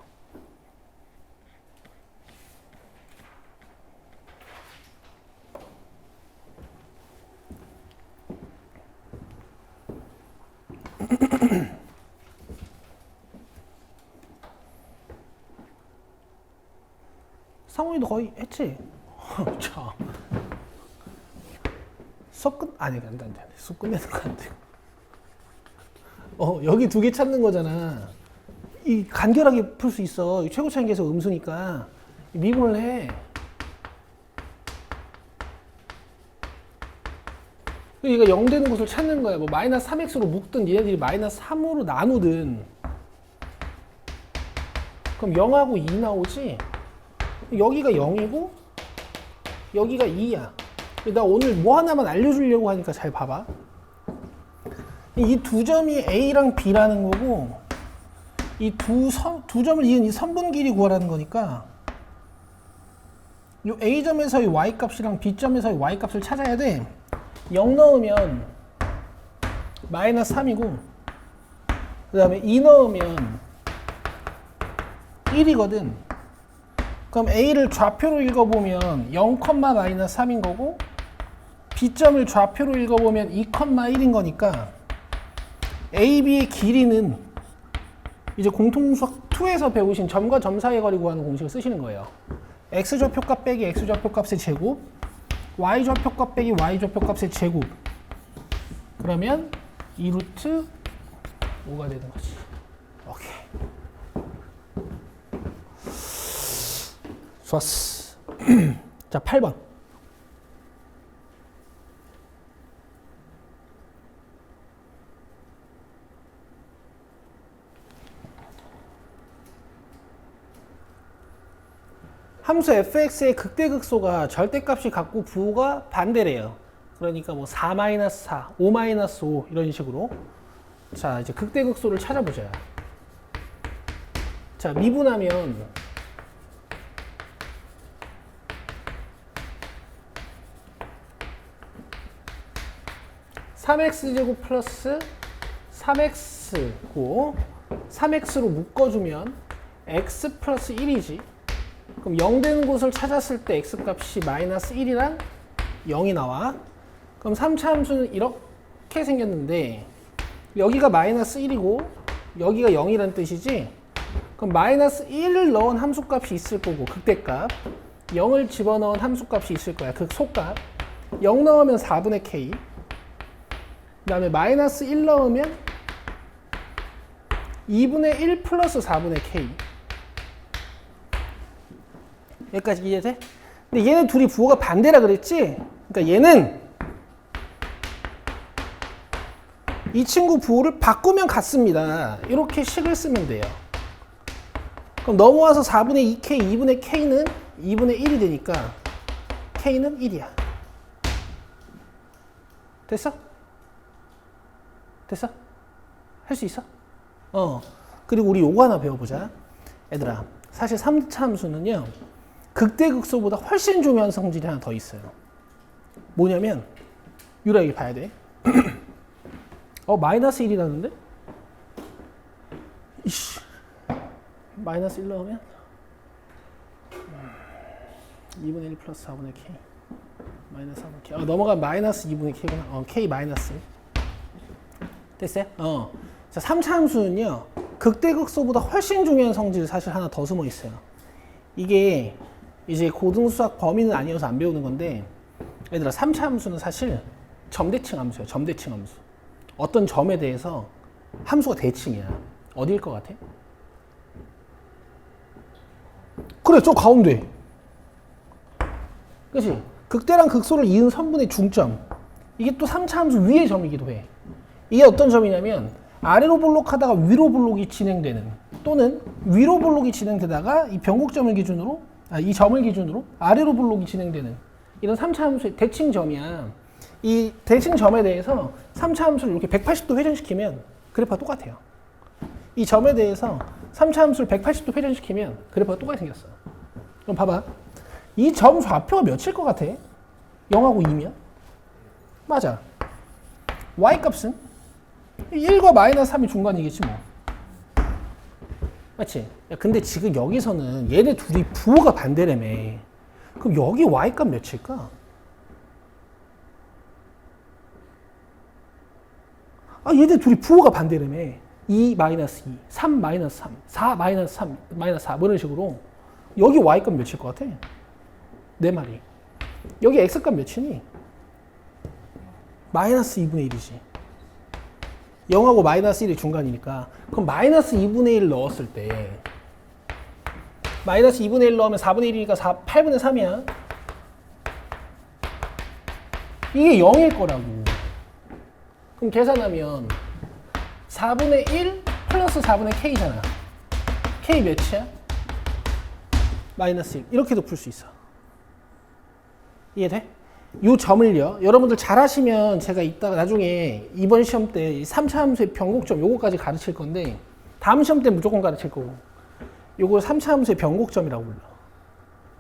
상훈이도 거의 했지? 자, 수업 끝, 아니, 안 돼. 수업 끝내는 거 안 돼. 여기 두 개 찾는 거잖아. 이 간결하게 풀 수 있어. 최고 차이계에서 음수니까 미분을 해. 얘가 0 되는 곳을 찾는 거야. 뭐 마이너스 3x로 묶든 얘네들이 마이너스 3으로 나누든. 그럼 0하고 2 나오지? 여기가 0이고 여기가 2야. 나 오늘 뭐 하나만 알려주려고 하니까 잘 봐봐. 이 두 점이 A랑 B라는 거고 이 두 점을 이은 이 선분 길이 구하라는 거니까 이 A점에서의 Y값이랑 B점에서의 Y값을 찾아야 돼. 0 넣으면 마이너스 3이고 그 다음에 2 넣으면 1이거든. 그럼 A를 좌표로 읽어보면 0, 마이너스 3인 거고 B점을 좌표로 읽어보면 2, 1인 거니까 AB의 길이는 이제 공통수학 2에서 배우신 점과 점 사이의 거리 구하는 공식을 쓰시는 거예요. X좌표값 빼기 X좌표값의 제곱 Y좌표값 빼기 Y좌표값의 제곱 그러면 2루트 5가 되는 거지. 오케이. 좋았어. 자, 8번. 함수 fx의 극대극소가 절대값이 같고 부호가 반대래요. 그러니까 뭐 4-4, 5-5 이런 식으로. 자, 이제 극대극소를 찾아보자. 자, 미분하면 3x제곱 플러스 3x고 3x로 묶어주면 x 플러스 1이지. 그럼 0 되는 곳을 찾았을 때 x값이 마이너스 1이랑 0이 나와. 그럼 3차 함수는 이렇게 생겼는데 여기가 마이너스 1이고 여기가 0이라는 뜻이지. 그럼 마이너스 1을 넣은 함수값이 있을 거고 극대값 0을 집어넣은 함수값이 있을 거야. 극소값 0 넣으면 4분의 k 그 다음에 마이너스 1 넣으면 2분의 1 플러스 4분의 k 여기까지 이해돼? 근데 얘네 둘이 부호가 반대라 그랬지? 그러니까 얘는 이 친구 부호를 바꾸면 같습니다. 이렇게 식을 쓰면 돼요. 그럼 넘어와서 4분의 2k, 2분의 k는 2분의 1이 되니까 k는 1이야. 됐어? 됐어? 할 수 있어? 그리고 우리 요거 하나 배워보자. 얘들아, 사실 3차 함수는요 극대극소보다 훨씬 중요한 성질이 하나 더 있어요. 뭐냐면 유라 여기 봐야 돼. 마이너스 1이라는데? 이씨, 마이너스 1 넣으면 2분의 1 플러스 4분의 k 마이너스 4분의 k 넘어가면 마이너스 2분의 k구나. k 마이너스 됐어요? 자, 3차 함수는요 극대극소보다 훨씬 중요한 성질이 사실 하나 더 숨어 있어요. 이게 이제 고등수학 범위는 아니어서 안 배우는 건데 얘들아 3차 함수는 사실 점대칭 함수예요. 점대칭 함수. 어떤 점에 대해서 함수가 대칭이야. 어디일 것 같아? 그래, 저 가운데. 그치? 극대랑 극소를 이은 선분의 중점. 이게 또 3차 함수 위의 점이기도 해. 이게 어떤 점이냐면 아래로 볼록하다가 위로 볼록이 진행되는 또는 위로 볼록이 진행되다가 이 변곡점을 기준으로 이 점을 기준으로 아래로 볼록이 진행되는 이런 3차 함수의 대칭점이야. 이 대칭점에 대해서 3차 함수를 이렇게 180도 회전시키면 그래프가 똑같아요. 이 점에 대해서 3차 함수를 180도 회전시키면 그래프가 똑같이 생겼어. 그럼 봐봐. 이 점 좌표가 몇일 것 같아? 0하고 2면? 맞아. y값은 1과 마이너스 3이 중간이겠지 뭐. 맞지? 야, 근데 지금 여기서는 얘네 둘이 부호가 반대라며. 그럼 여기 y값 몇일까? 얘네 둘이 부호가 반대라며. 2 마이너스 2, 3 마이너스 3, 4 마이너스 3, 마이너스 4 뭐 이런 식으로. 여기 y값 몇일 것 같아? 내 말이. 여기 x값 몇이니? 마이너스 2분의 1이지. 0하고 마이너스 1이 중간이니까. 그럼 마이너스 2분의 1 넣었을 때 마이너스 2분의 1 넣으면 4분의 1이니까 8분의 3이야. 이게 0일 거라고. 그럼 계산하면 4분의 1 플러스 4분의 k잖아. k 몇이야? 마이너스 1. 이렇게도 풀 수 있어. 이해돼? 요 점을요. 여러분들 잘하시면 제가 이따가 나중에 이번 시험 때 3차 함수의 변곡점 요거까지 가르칠 건데 다음 시험 때 무조건 가르칠 거고 요걸 3차 함수의 변곡점이라고 불러.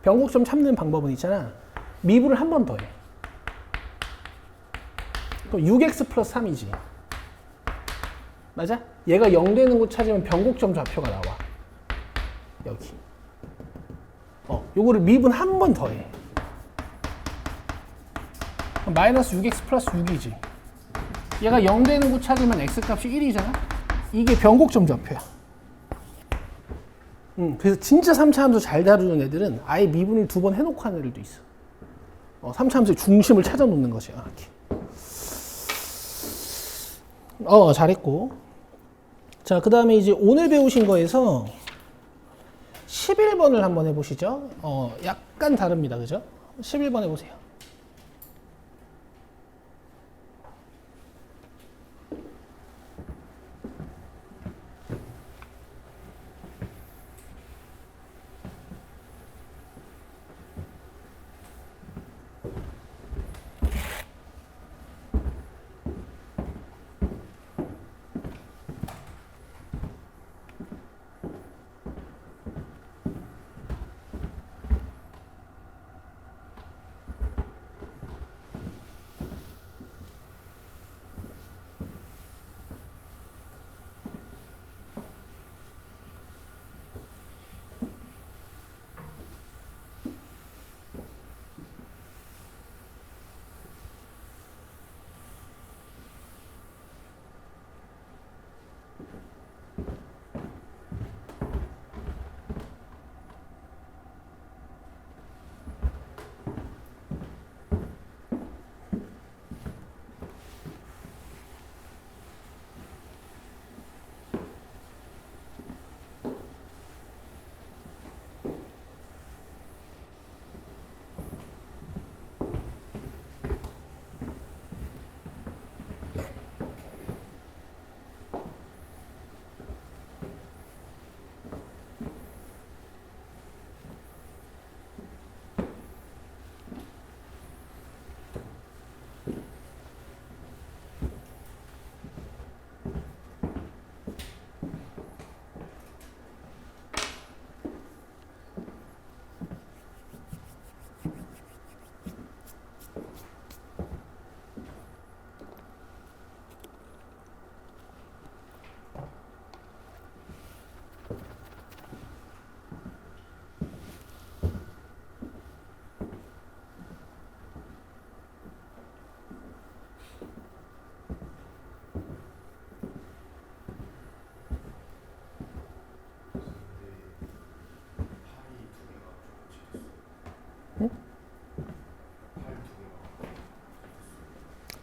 변곡점 찾는 방법은 있잖아. 미분을 한 번 더 해. 그럼 6x 플러스 3이지. 맞아? 얘가 0 되는 곳 찾으면 변곡점 좌표가 나와. 여기. 요거를 미분 한 번 더 해. 그럼 마이너스 6x 플러스 6이지. 얘가 0 되는 곳 찾으면 x 값이 1이잖아? 이게 변곡점 좌표야. 그래서 진짜 3차 함수 잘 다루는 애들은 아예 미분을 2번 해놓고 하는 애들도 있어. 3차 함수의 중심을 찾아 놓는 것이야. 이렇게. 잘했고. 자, 그 다음에 이제 오늘 배우신 거에서 11번을 한번 해보시죠. 약간 다릅니다. 그죠? 11번 해보세요.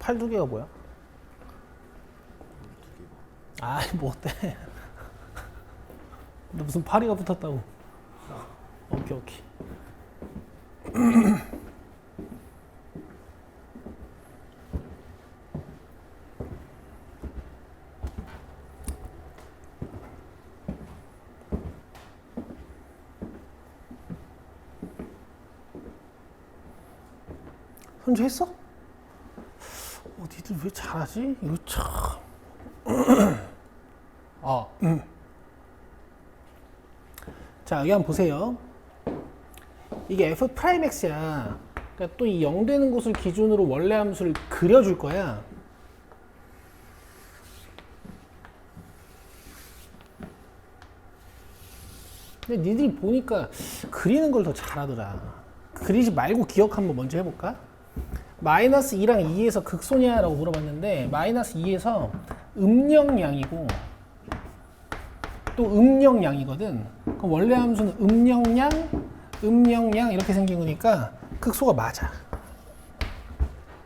팔 두 개가 뭐야? 뭐 어때? 너 무슨 파리가 붙었다고? 오케이. 현주 했어? 니들 왜 잘하지? 이거 참. 자, 여기 한번 보세요. 이게 f'x야. 그러니까 또 이 0 되는 곳을 기준으로 원래 함수를 그려줄 거야. 근데 니들이 보니까 그리는 걸 더 잘하더라. 그리지 말고 기억 한번 먼저 해볼까? 마이너스 2랑 2에서 극소냐 라고 물어봤는데 마이너스 2에서 음영양이고 또 음영양이거든. 그럼 원래 함수는 음영양 이렇게 생긴 거니까 극소가 맞아.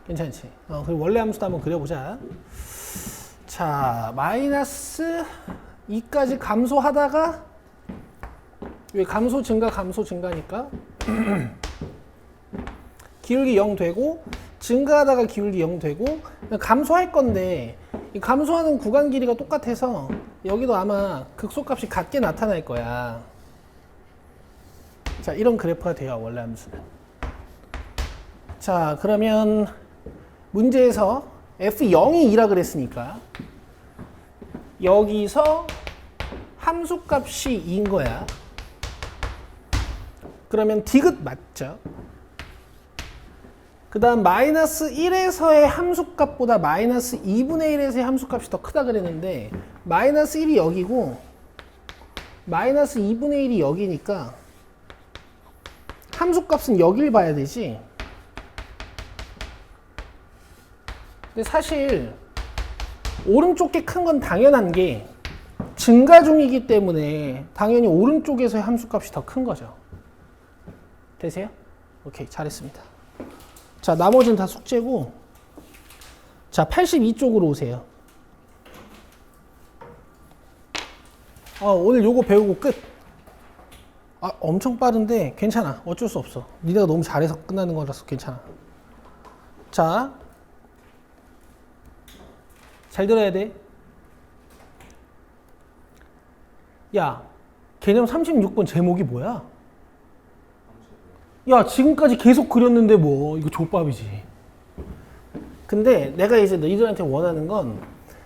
괜찮지? 그리고 원래 함수도 한번 그려보자. 자, 마이너스 2까지 감소하다가 왜 감소 증가니까 기울기 0 되고 증가하다가 기울기 0 되고 감소할 건데 이 감소하는 구간 길이가 똑같아서 여기도 아마 극소값이 같게 나타날 거야. 자, 이런 그래프가 돼요. 원래 함수는. 자, 그러면 문제에서 f0이 2라 그랬으니까 여기서 함수값이 2인 거야. 그러면 디귿 맞죠? 그 다음 마이너스 1에서의 함수값보다 마이너스 2분의 1에서의 함수값이 더 크다 그랬는데 마이너스 1이 여기고 마이너스 2분의 1이 여기니까 함수값은 여길 봐야 되지. 근데 사실 오른쪽 게 큰 건 당연한 게 증가 중이기 때문에 당연히 오른쪽에서의 함수값이 더 큰 거죠. 되세요? 오케이, 잘했습니다. 자, 나머지는 다 숙제고. 자, 82쪽으로 오세요. 오늘 요거 배우고 끝. 엄청 빠른데 괜찮아. 어쩔 수 없어. 니네가 너무 잘해서 끝나는 거라서 괜찮아. 자, 잘 들어야 돼. 야, 개념 36번 제목이 뭐야? 야, 지금까지 계속 그렸는데 뭐 이거 족밥이지. 근데 내가 이제 너희들한테 원하는 건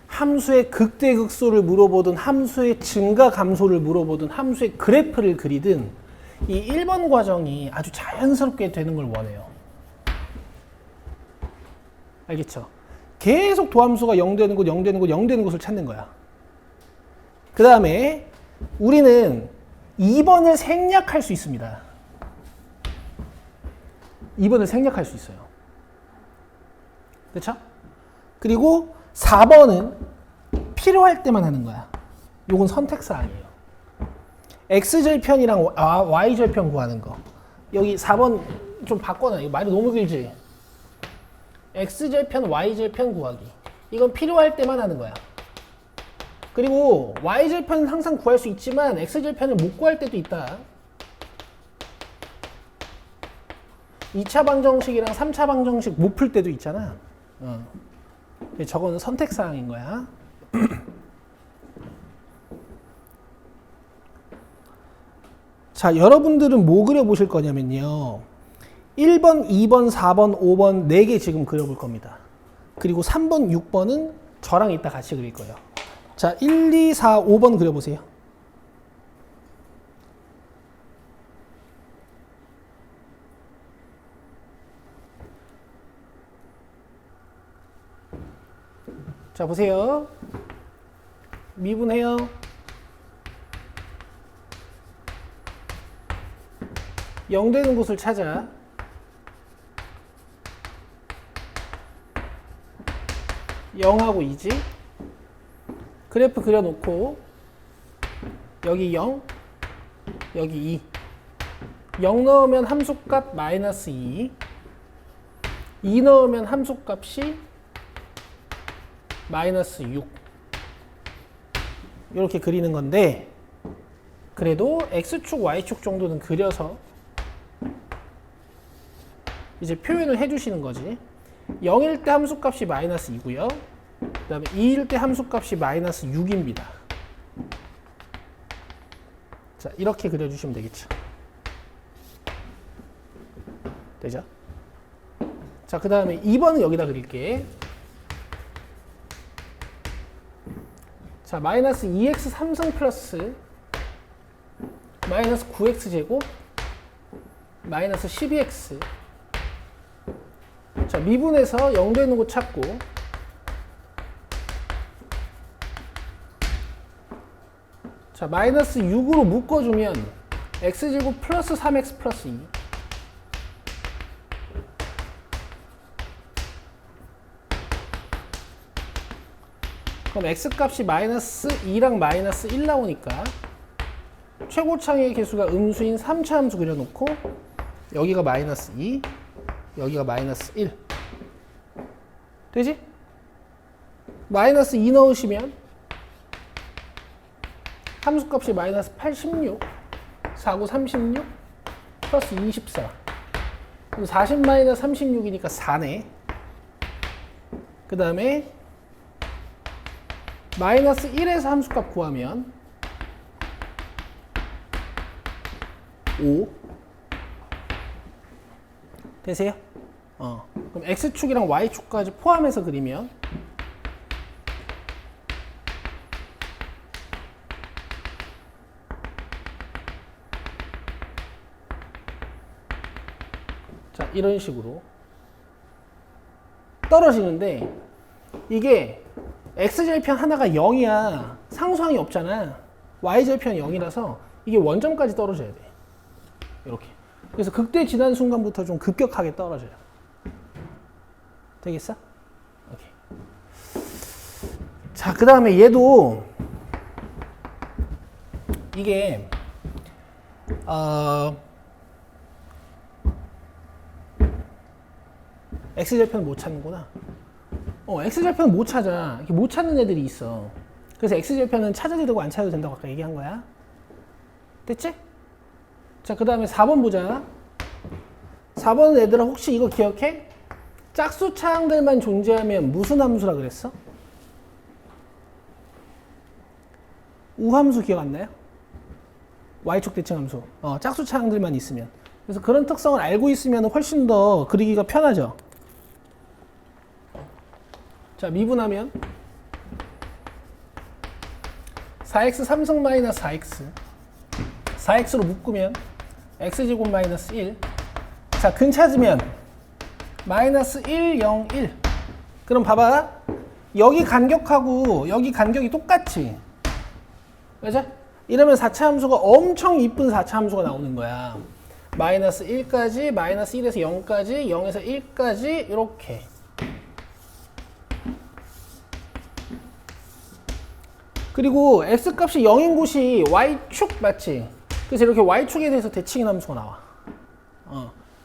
함수의 극대극소를 물어보든 함수의 증가 감소를 물어보든 함수의 그래프를 그리든 이 1번 과정이 아주 자연스럽게 되는 걸 원해요. 알겠죠? 계속 도함수가 0 되는 곳, 0 되는 곳, 0 되는 곳을 찾는 거야. 그 다음에 우리는 2번을 생략할 수 있습니다. 2번을 생략할 수 있어요. 그렇죠? 그리고 4번은 필요할 때만 하는 거야. 요건 선택사항이에요. X절편이랑 Y절편 구하는 거. 여기 4번 좀 바꿔놔. 이거 말이 너무 길지? X절편, Y절편 구하기. 이건 필요할 때만 하는 거야. 그리고 Y절편은 항상 구할 수 있지만 X절편을 못 구할 때도 있다. 2차 방정식이랑 3차 방정식 못 풀 때도 있잖아. 저거는 선택사항인 거야. 자, 여러분들은 뭐 그려보실 거냐면요. 1번, 2번, 4번, 5번 4개 지금 그려볼 겁니다. 그리고 3번, 6번은 저랑 이따 같이 그릴 거예요. 자, 1, 2, 4, 5번 그려보세요. 자, 보세요. 미분해요. 0 되는 곳을 찾아. (0하고 2지) 그래프 그려놓고 여기 0, 여기 2. 0 넣으면 함수값 마이너스 2. 2 넣으면 함수값이 마이너스 6. 이렇게 그리는 건데 그래도 X축, Y축 정도는 그려서 이제 표현을 해주시는 거지. 0일 때 함수값이 마이너스 2고요. 그 다음에 2일 때 함수값이 마이너스 6입니다. 자, 이렇게 그려주시면 되겠죠. 되죠? 자, 그 다음에 2번은 여기다 그릴게. 자, 마이너스 2x 3승 플러스 마이너스 9x 제곱 마이너스 12x. 자, 미분해서 0 되는 곳 찾고 자, 마이너스 6으로 묶어주면 x제곱 플러스 3x 플러스 2. 그럼 x값이 마이너스 2랑 마이너스 1 나오니까 최고창의 개수가 음수인 3차 함수 그려놓고 여기가 마이너스 2, 여기가 마이너스 1. 되지? 마이너스 2 넣으시면 함수값이 마이너스 86, 4구 36, 플러스 24. 그럼 40 마이너스 36이니까 4네. 그 다음에 마이너스 1에서 함수값 구하면 5. 되세요? 그럼 x축이랑 y축까지 포함해서 그리면 자, 이런 식으로 떨어지는데 이게 x절편 하나가 0이야. 상수항이 없잖아. y절편 0이라서 이게 원점까지 떨어져야 돼. 이렇게. 그래서 극대 지난 순간부터 좀 급격하게 떨어져요. 되겠어? 오케이. 자, 그 다음에 얘도 이게 x절편 못 찾는구나. x절편 못 찾아. 이렇게 못 찾는 애들이 있어. 그래서 x절편은 찾아도 되고 안 찾아도 된다고 아까 얘기한 거야. 됐지? 자, 그 다음에 4번 보자. 4번은 얘들아 혹시 이거 기억해? 짝수 차항들만 존재하면 무슨 함수라 그랬어? 우함수 기억 안 나요? y축 대칭 함수. 짝수 차항들만 있으면. 그래서 그런 특성을 알고 있으면 훨씬 더 그리기가 편하죠. 자, 미분하면 4x 3승 마이너스 4x 4x로 묶으면 x제곱 마이너스 1. 자, 근 찾으면 마이너스 1, 0, 1. 그럼 봐봐. 여기 간격하고 여기 간격이 똑같지. 그죠? 이러면 4차 함수가 엄청 이쁜 4차 함수가 나오는 거야. 마이너스 1까지, 마이너스 1에서 0까지, 0에서 1까지 이렇게. 그리고 x값이 0인 곳이 y축 맞지? 그래서 이렇게 y축에 대해서 대칭인 함수가 나와.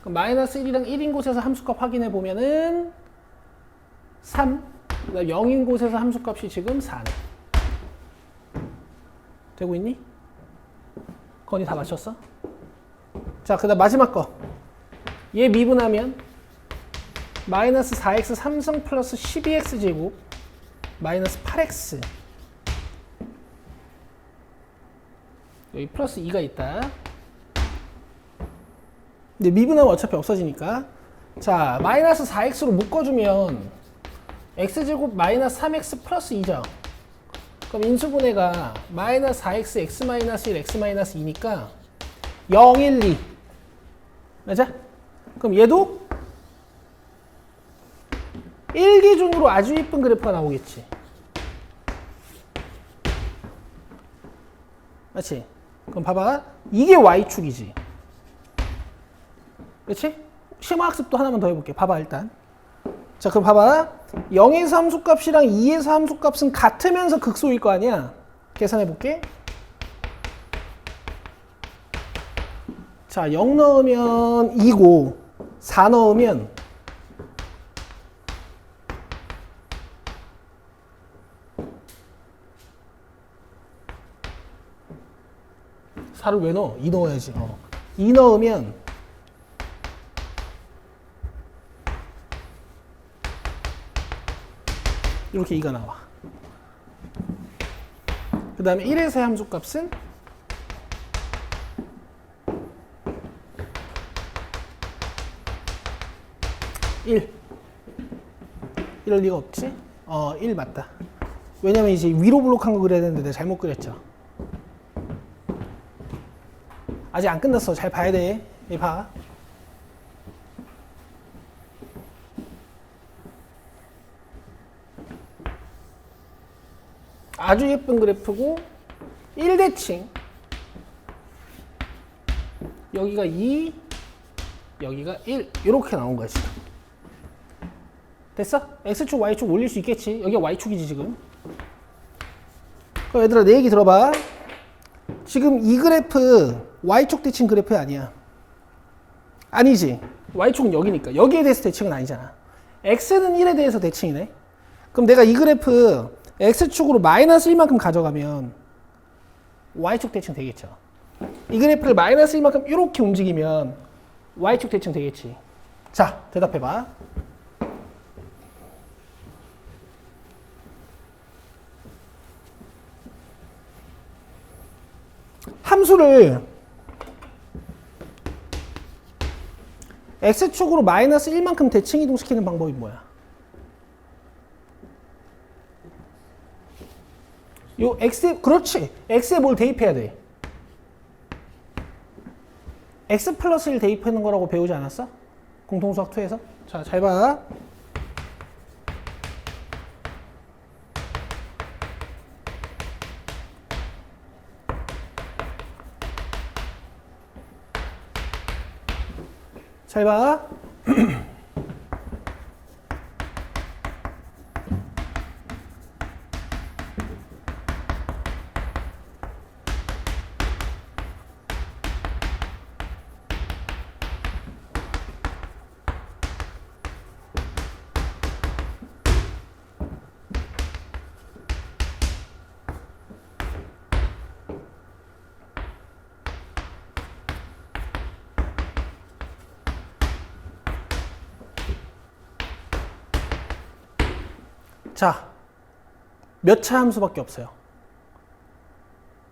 그럼 마이너스 1이랑 1인 곳에서 함수값 확인해 보면은 3. 그다음 0인 곳에서 함수값이 지금 4네. 되고 있니? 건이 다 맞췄어? 자, 그 다음 마지막 거. 얘 미분하면 마이너스 4x 3승 플러스 12x 제곱 마이너스 8x. 여기 플러스 2가 있다. 근데 미분하면 어차피 없어지니까. 자, 마이너스 4x로 묶어주면 x제곱 마이너스 3x 플러스 2죠. 그럼 인수분해가 마이너스 4x x 마이너스 1 x 마이너스 2니까 0, 1, 2. 맞아? 그럼 얘도 1 기준으로 아주 이쁜 그래프가 나오겠지. 맞지? 그럼 봐봐. 이게 y축이지. 그렇지? 심화학습도 하나만 더 해볼게. 봐봐 일단. 자, 그럼 봐봐. 0에서 함수값이랑 2에서 함수값은 같으면서 극소일 거 아니야. 계산해볼게. 자, 0 넣으면 2고 4 넣으면 4를 왜 넣어? 2 넣어야지. 2 넣으면 이렇게 2가 나와. 그 다음에 1에서의 함수값은 1. 이럴 리가 없지? 1 맞다. 왜냐면 이제 위로 블록한 거 그려야 되는데 내가 잘못 그렸죠. 아직 안 끝났어. 잘 봐야 돼. 얘 봐. 아주 예쁜 그래프고 1대칭. 여기가 2, 여기가 1. 이렇게 나온 거야 지금. 됐어? X축, Y축 올릴 수 있겠지? 여기가 Y축이지 지금. 그럼 얘들아 내 얘기 들어봐. 지금 이 그래프 Y축 대칭 그래프 아니야. 아니지. Y축은 여기니까. 여기에 대해서 대칭은 아니잖아. X는 1에 대해서 대칭이네. 그럼 내가 이 그래프 X축으로 마이너스 1만큼 가져가면 Y축 대칭 되겠죠. 이 그래프를 마이너스 1만큼 이렇게 움직이면 Y축 대칭 되겠지. 자, 대답해봐. 함수를 x축으로 마이너스 1만큼 대칭 이동시키는 방법이 뭐야? 요 x에, 그렇지. x에 뭘 대입해야 돼? x 플러스 1 대입하는 거라고 배우지 않았어? 공통수학 2에서? 자, 잘 봐. 잘 봐. 자, 몇 차 함수밖에 없어요?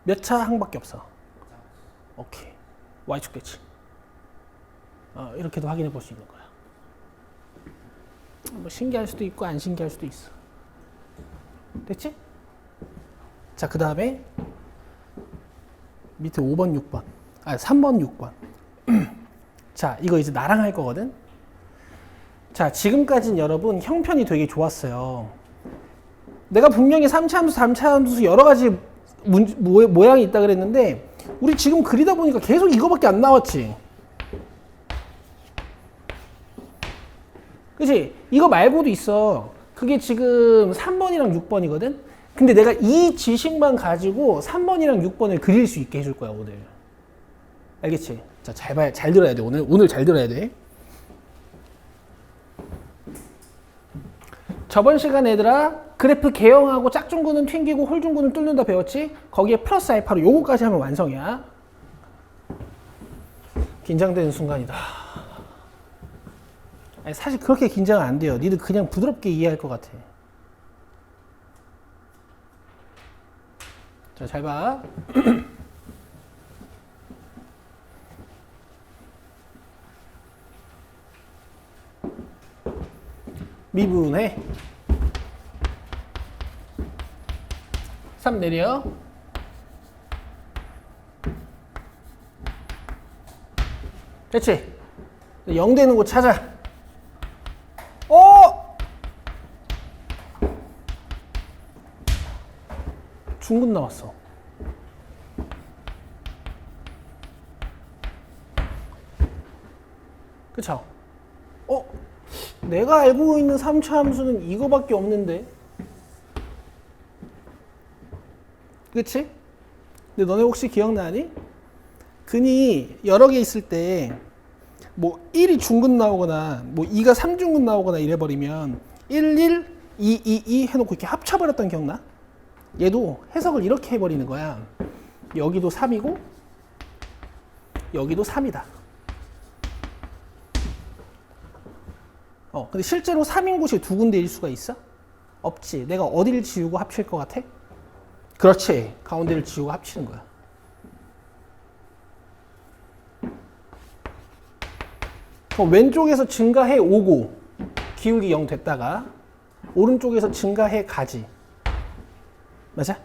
몇 차 항밖에 없어? 오케이. y축 대칭. 이렇게도 확인해 볼 수 있는 거야. 뭐 신기할 수도 있고 안 신기할 수도 있어. 됐지? 자, 그 다음에 밑에 5번, 6번. 3번, 6번. 자, 이거 이제 나랑 할 거거든? 자, 지금까지는 여러분 형편이 되게 좋았어요. 내가 분명히 3차 함수, 3차 함수 여러 가지 모양이 있다 그랬는데 우리 지금 그리다 보니까 계속 이거밖에 안 나왔지. 그치? 이거 말고도 있어. 그게 지금 3번이랑 6번이거든? 근데 내가 이 지식만 가지고 3번이랑 6번을 그릴 수 있게 해줄 거야, 오늘. 알겠지? 자, 잘 들어야 돼. 오늘 잘 들어야 돼. 저번 시간에 얘들아 그래프 개형하고 짝중구는 튕기고 홀중구는 뚫는다 배웠지? 거기에 플러스 알파로 요거까지 하면 완성이야. 긴장되는 순간이다. 아니, 사실 그렇게 긴장은 안 돼요. 니들 그냥 부드럽게 이해할 것 같아. 자, 잘 봐. 미분해 3 내려. 됐지? 0 되는 곳 찾아. 중근 나왔어. 그쵸? 내가 알고 있는 3차 함수는 이거밖에 없는데. 그치? 근데 너네 혹시 기억나니? 근이 여러 개 있을 때 뭐 1이 중근 나오거나 뭐 2가 3중근 나오거나 이래버리면 1, 1, 2, 2, 2 해놓고 이렇게 합쳐버렸던 기억나? 얘도 해석을 이렇게 해버리는 거야. 여기도 3이고 여기도 3이다. 근데 실제로 3인 곳이 두 군데일 수가 있어? 없지. 내가 어디를 지우고 합칠 것 같아? 그렇지. 가운데를 지우고 합치는 거야. 왼쪽에서 증가해 오고 기울기 0 됐다가 오른쪽에서 증가해 가지. 맞아?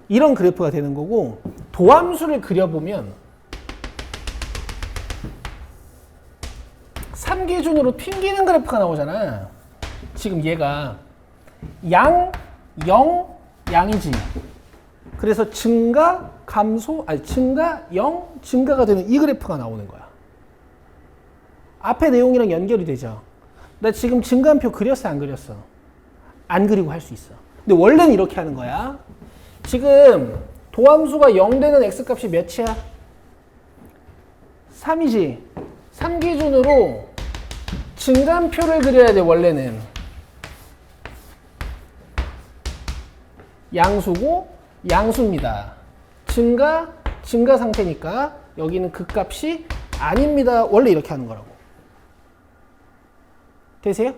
이런 그래프가 되는 거고 도함수를 그려보면 3 기준으로 튕기는 그래프가 나오잖아. 지금 얘가 양, 0, 양이지. 그래서 증가, 감소, 증가, 0, 증가가 되는 이 그래프가 나오는 거야. 앞에 내용이랑 연결이 되죠. 나 지금 증가함표 그렸어, 안 그렸어? 안 그리고 할 수 있어. 근데 원래는 이렇게 하는 거야. 지금 도함수가 0 되는 x값이 몇이야? 3이지. 3 기준으로 증가함표를 그려야 돼, 원래는. 양수고 양수입니다. 증가 상태니까 여기는 극값이 아닙니다. 원래 이렇게 하는 거라고. 되세요?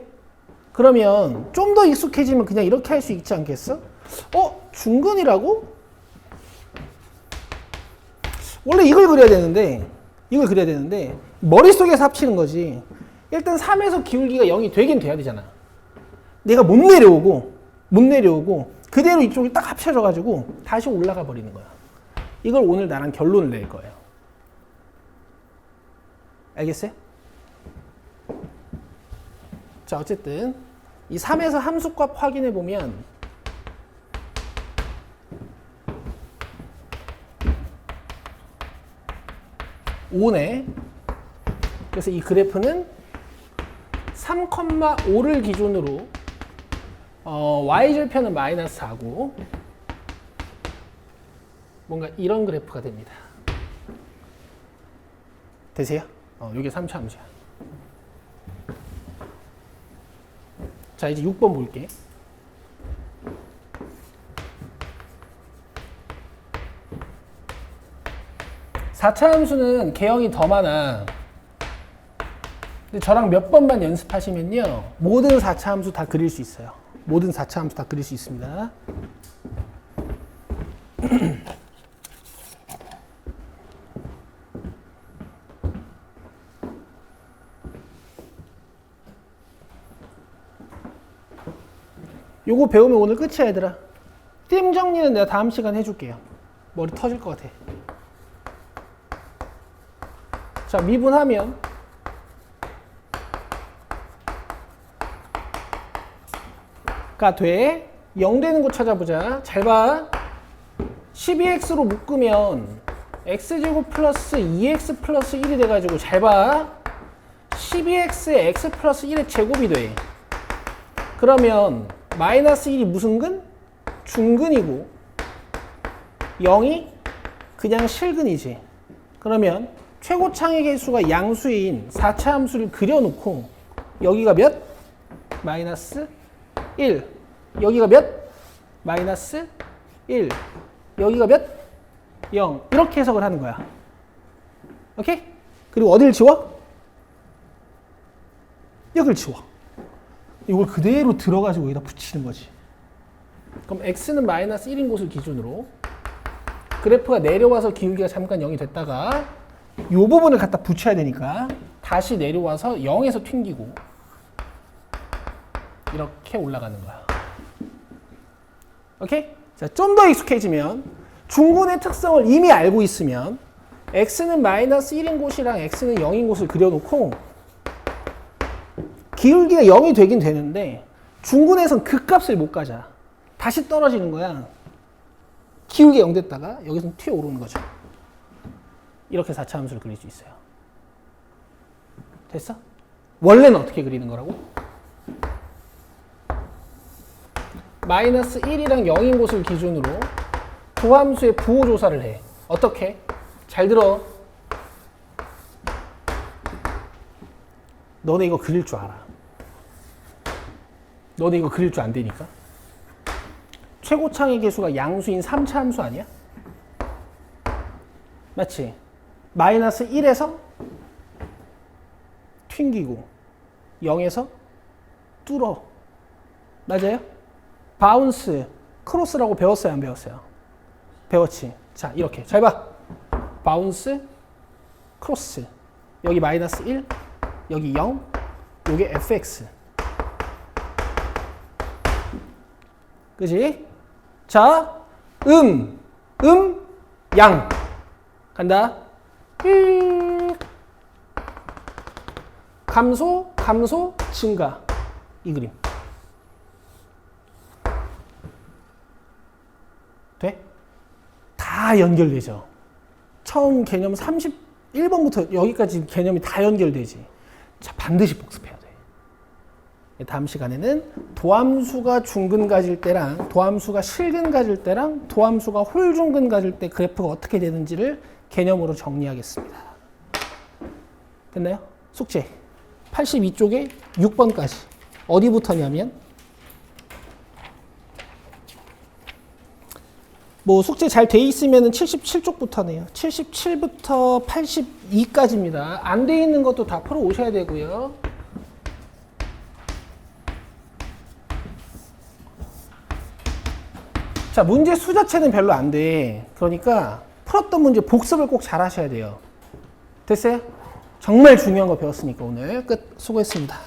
그러면 좀 더 익숙해지면 그냥 이렇게 할 수 있지 않겠어? 중근이라고? 원래 이걸 그려야 되는데 머릿속에서 합치는 거지. 일단 3에서 기울기가 0이 되긴 돼야 되잖아. 내가 못 내려오고 그대로 이쪽이 딱 합쳐져가지고 다시 올라가 버리는 거야. 이걸 오늘 나랑 결론을 낼 거예요. 알겠어요? 자, 어쨌든 이 3에서 함수값 확인해 보면 (5네) 그래서 이 그래프는 3,5를 기준으로 y절편은 마이너스 4고 뭔가 이런 그래프가 됩니다. 되세요? 이게 3차 함수야. 자, 이제 6번 볼게. (4차) 함수는 개형이 더 많아. 근데 저랑 몇 번만 연습하시면요, 모든 4차 함수 다 그릴 수 있어요. 모든 4차 함수 다 그릴 수 있습니다. 요거 배우면 오늘 끝이야, 얘들아. 띠 정리는 내가 다음 시간에 해줄게요. 머리 터질 것 같아. 자, 미분하면 가 돼. 0 되는 거 찾아보자. 잘 봐. 12x로 묶으면 x제곱 플러스 2x 플러스 1이 돼가지고 잘 봐. 12x에 x 플러스 1의 제곱이 돼. 그러면 마이너스 1이 무슨 근? 중근이고 0이 그냥 실근이지. 그러면 최고창의 개수가 양수인 4차 함수를 그려놓고 여기가 몇? 마이너스 1. 여기가 몇? 마이너스 1. 여기가 몇? 0. 이렇게 해석을 하는 거야. 오케이? 그리고 어디를 지워? 여기를 지워. 이걸 그대로 들어가지고 여기다 붙이는 거지. 그럼 x는 마이너스 1인 곳을 기준으로 그래프가 내려와서 기울기가 잠깐 0이 됐다가 이 부분을 갖다 붙여야 되니까 다시 내려와서 0에서 튕기고 이렇게 올라가는 거야. 오케이? 자, 좀 더 익숙해지면 중근의 특성을 이미 알고 있으면 x는 마이너스 1인 곳이랑 x는 0인 곳을 그려놓고 기울기가 0이 되긴 되는데 중근에선 그 값을 못 가자. 다시 떨어지는 거야. 기울기가 0 됐다가 여기서는 튀어오르는 거죠. 이렇게 4차 함수를 그릴 수 있어요. 됐어? 원래는 어떻게 그리는 거라고? 마이너스 1이랑 0인 곳을 기준으로 도함수의 부호 조사를 해. 어떻게? 잘 들어. 너네 이거 그릴 줄 알아. 너네 이거 그릴 줄 안 되니까. 최고창의 개수가 양수인 3차 함수 아니야? 맞지? 마이너스 1에서 튕기고 0에서 뚫어. 맞아요? 바운스, 크로스라고 배웠어요? 안 배웠어요? 배웠지? 자, 이렇게. 잘 봐. 바운스, 크로스. 여기 마이너스 1, 여기 0, 요게 fx. 그지? 자, 양. 간다. 감소, 증가. 이 그림. 돼? 다 연결되죠. 처음 개념 31번부터 여기까지 개념이 다 연결되지. 자, 반드시 복습해야 돼. 다음 시간에는 도함수가 중근 가질 때랑 도함수가 실근 가질 때랑 도함수가 홀중근 가질 때 그래프가 어떻게 되는지를 개념으로 정리하겠습니다. 됐나요? 숙제 82쪽에 6번까지 어디부터냐면 뭐 숙제 잘 돼 있으면 77쪽부터네요. 77부터 82까지입니다. 안 돼 있는 것도 다 풀어 오셔야 되고요. 자, 문제 수 자체는 별로 안 돼. 그러니까 풀었던 문제 복습을 꼭 잘 하셔야 돼요. 됐어요? 정말 중요한 거 배웠으니까 오늘 끝. 수고했습니다.